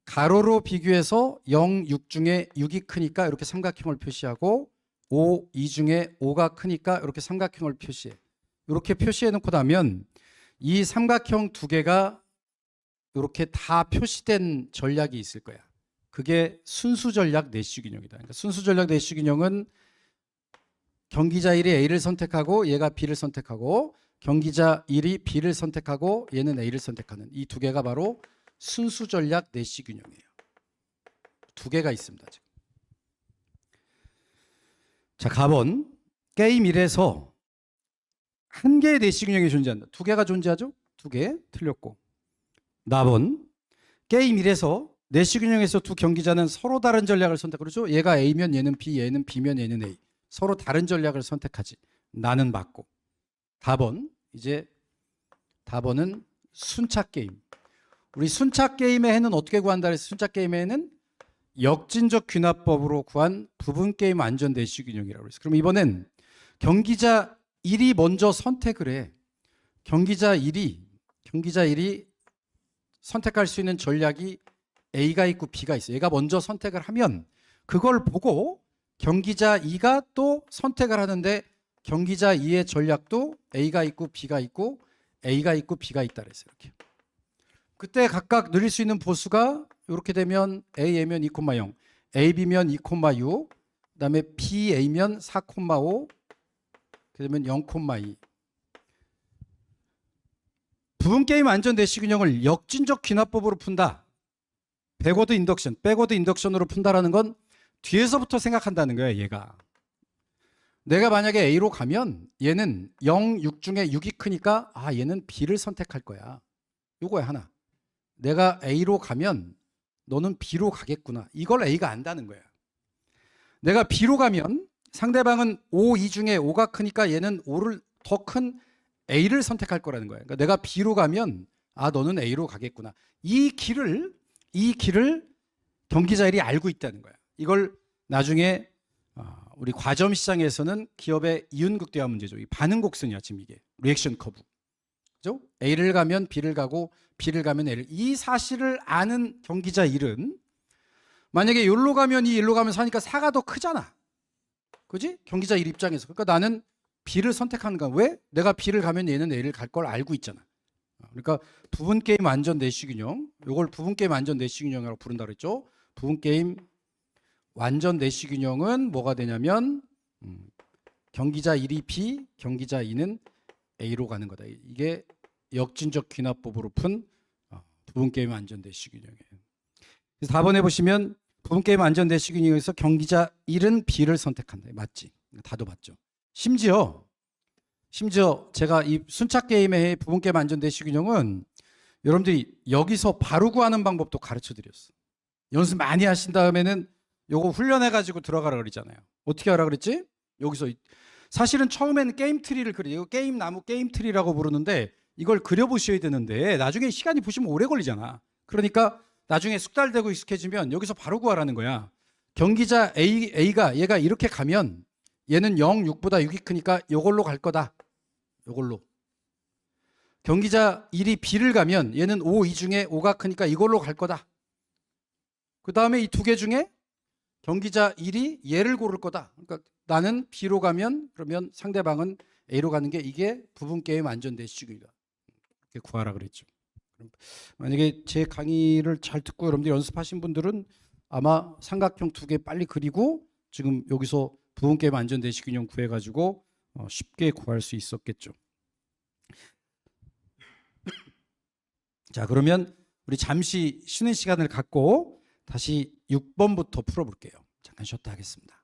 Speaker 1: 가로로 비교해서 0, 6 중에 6이 크니까 이렇게 삼각형을 표시하고 5, 2 중에 5가 크니까 이렇게 삼각형을 표시해. 이렇게 표시해 놓고 나면 이 삼각형 두 개가 이렇게 다 표시된 전략이 있을 거야. 그게 순수 전략 내시 균형이다. 그러니까 순수 전략 내시 균형은 경기자 1이 A를 선택하고 얘가 B를 선택하고 경기자 1이 B를 선택하고 얘는 A를 선택하는 이 두 개가 바로 순수 전략 내시 균형이에요. 두 개가 있습니다. 지금. 자, 가번 게임 1에서 한 개의 내시 균형이 존재한다. 두 개가 존재하죠? 두 개 틀렸고. 나번 게임 1에서 내시 균형에서 두 경기자는 서로 다른 전략을 선택. 그렇죠? 얘가 A면 얘는 B, 얘는 B면 얘는 A. 서로 다른 전략을 선택하지. 나는 맞고. 다번 이제 다번은 순착 게임. 우리 순착 게임의 해는 어떻게 구한다 그랬어? 순착 게임의 해는 역진적 귀납법으로 구한 부분 게임 안전 내시 균형이라고 그랬어. 그럼 이번엔 경기자 1이 먼저 선택을 해. 경기자 1이 선택할 수 있는 전략이 A가 있고 B가 있어. 얘가 먼저 선택을 하면 그걸 보고 경기자 2가 또 선택을 하는데 경기자 2의 전략도 A가 있고 B가 있고 A가 있고 B가 있다 그랬어요. 이렇게. 그때 각각 누릴 수 있는 보수가 이렇게 되면 AA면 2,0, AB면 2,6, 그다음에 BA면 4,5, 그러면 0,2. 부분 게임 안전 내시 균형을 역진적 귀납법으로 푼다. 백워드 인덕션, 백워드 인덕션으로 푼다라는 건 뒤에서부터 생각한다는 거야, 얘가. 내가 만약에 A로 가면 얘는 0, 6 중에 6이 크니까 얘는 B를 선택할 거야. 요거야 하나. 내가 A로 가면 너는 B로 가겠구나. 이걸 A가 안다는 거야. 내가 B로 가면 상대방은 5, 2 중에 5가 크니까 얘는 5를 더 큰 A를 선택할 거라는 거야. 그러니까 내가 B로 가면 너는 A로 가겠구나. 이 길을 경기자 1이 알고 있다는 거야. 이걸 나중에 우리 과점 시장에서는 기업의 이윤 극대화 문제죠. 이 반응 곡선이야 지금 이게 리액션 커브. 그죠? A를 가면 B를 가고 B를 가면 A를. 이 사실을 아는 경기자 1은 만약에 여기로 가면 2, 일로 가면 4니까 4가 더 크잖아. 그지? 경기자 1 입장에서. 그러니까 나는 B를 선택하는 거야. 왜? 내가 B를 가면 얘는 A를 갈 걸 알고 있잖아. 그러니까 부분 게임 안전 내시 균형. 이걸 부분 게임 안전 내시 균형이라고 부른다 그랬죠. 부분 게임 완전 내시 균형은 뭐가 되냐면 경기자 1이 B, 경기자 2는 A로 가는 거다. 이게 역진적 귀납법으로 푼 부분 게임 안전 내시 균형이에요. 그래서 4번에 보시면 부분 게임 안전 내시 균형에서 경기자 1은 B를 선택한다. 맞지? 다도 맞죠. 심지어 제가 이 순착 게임의 부분 게임 안전 내시 균형은 여러분들이 여기서 바로 구하는 방법도 가르쳐 드렸어. 연습 많이 하신 다음에는 요거 훈련해 가지고 들어가라 그랬잖아요. 어떻게 하라 그랬지? 여기서 사실은 처음에는 게임 트리를 그려요. 게임 나무 게임 트리라고 부르는데 이걸 그려보셔야 되는데 나중에 시간이 보시면 오래 걸리잖아. 그러니까 나중에 숙달되고 익숙해지면 여기서 바로 구하라는 거야. 경기자 A가 얘가 이렇게 가면 얘는 0, 6보다 6이 크니까 이걸로 갈 거다. 이걸로. 경기자 1이 B를 가면 얘는 5, 2 중에 5가 크니까 이걸로 갈 거다. 그 다음에 이 두 개 중에 경기자 1이 얘를 고를 거다. 그러니까 나는 B로 가면 그러면 상대방은 A로 가는 게 이게 부분 게임 안전 내시 균형이다. 이렇게 구하라 그랬죠. 만약에 제 강의를 잘 듣고 여러분들 연습하신 분들은 아마 삼각형 2개 빨리 그리고 지금 여기서 부분계 완전 대시균형 구해가지고 쉽게 구할 수 있었겠죠. 자, 그러면 우리 잠시 쉬는 시간을 갖고 다시 6번부터 풀어볼게요. 잠깐 쉬었다 하겠습니다.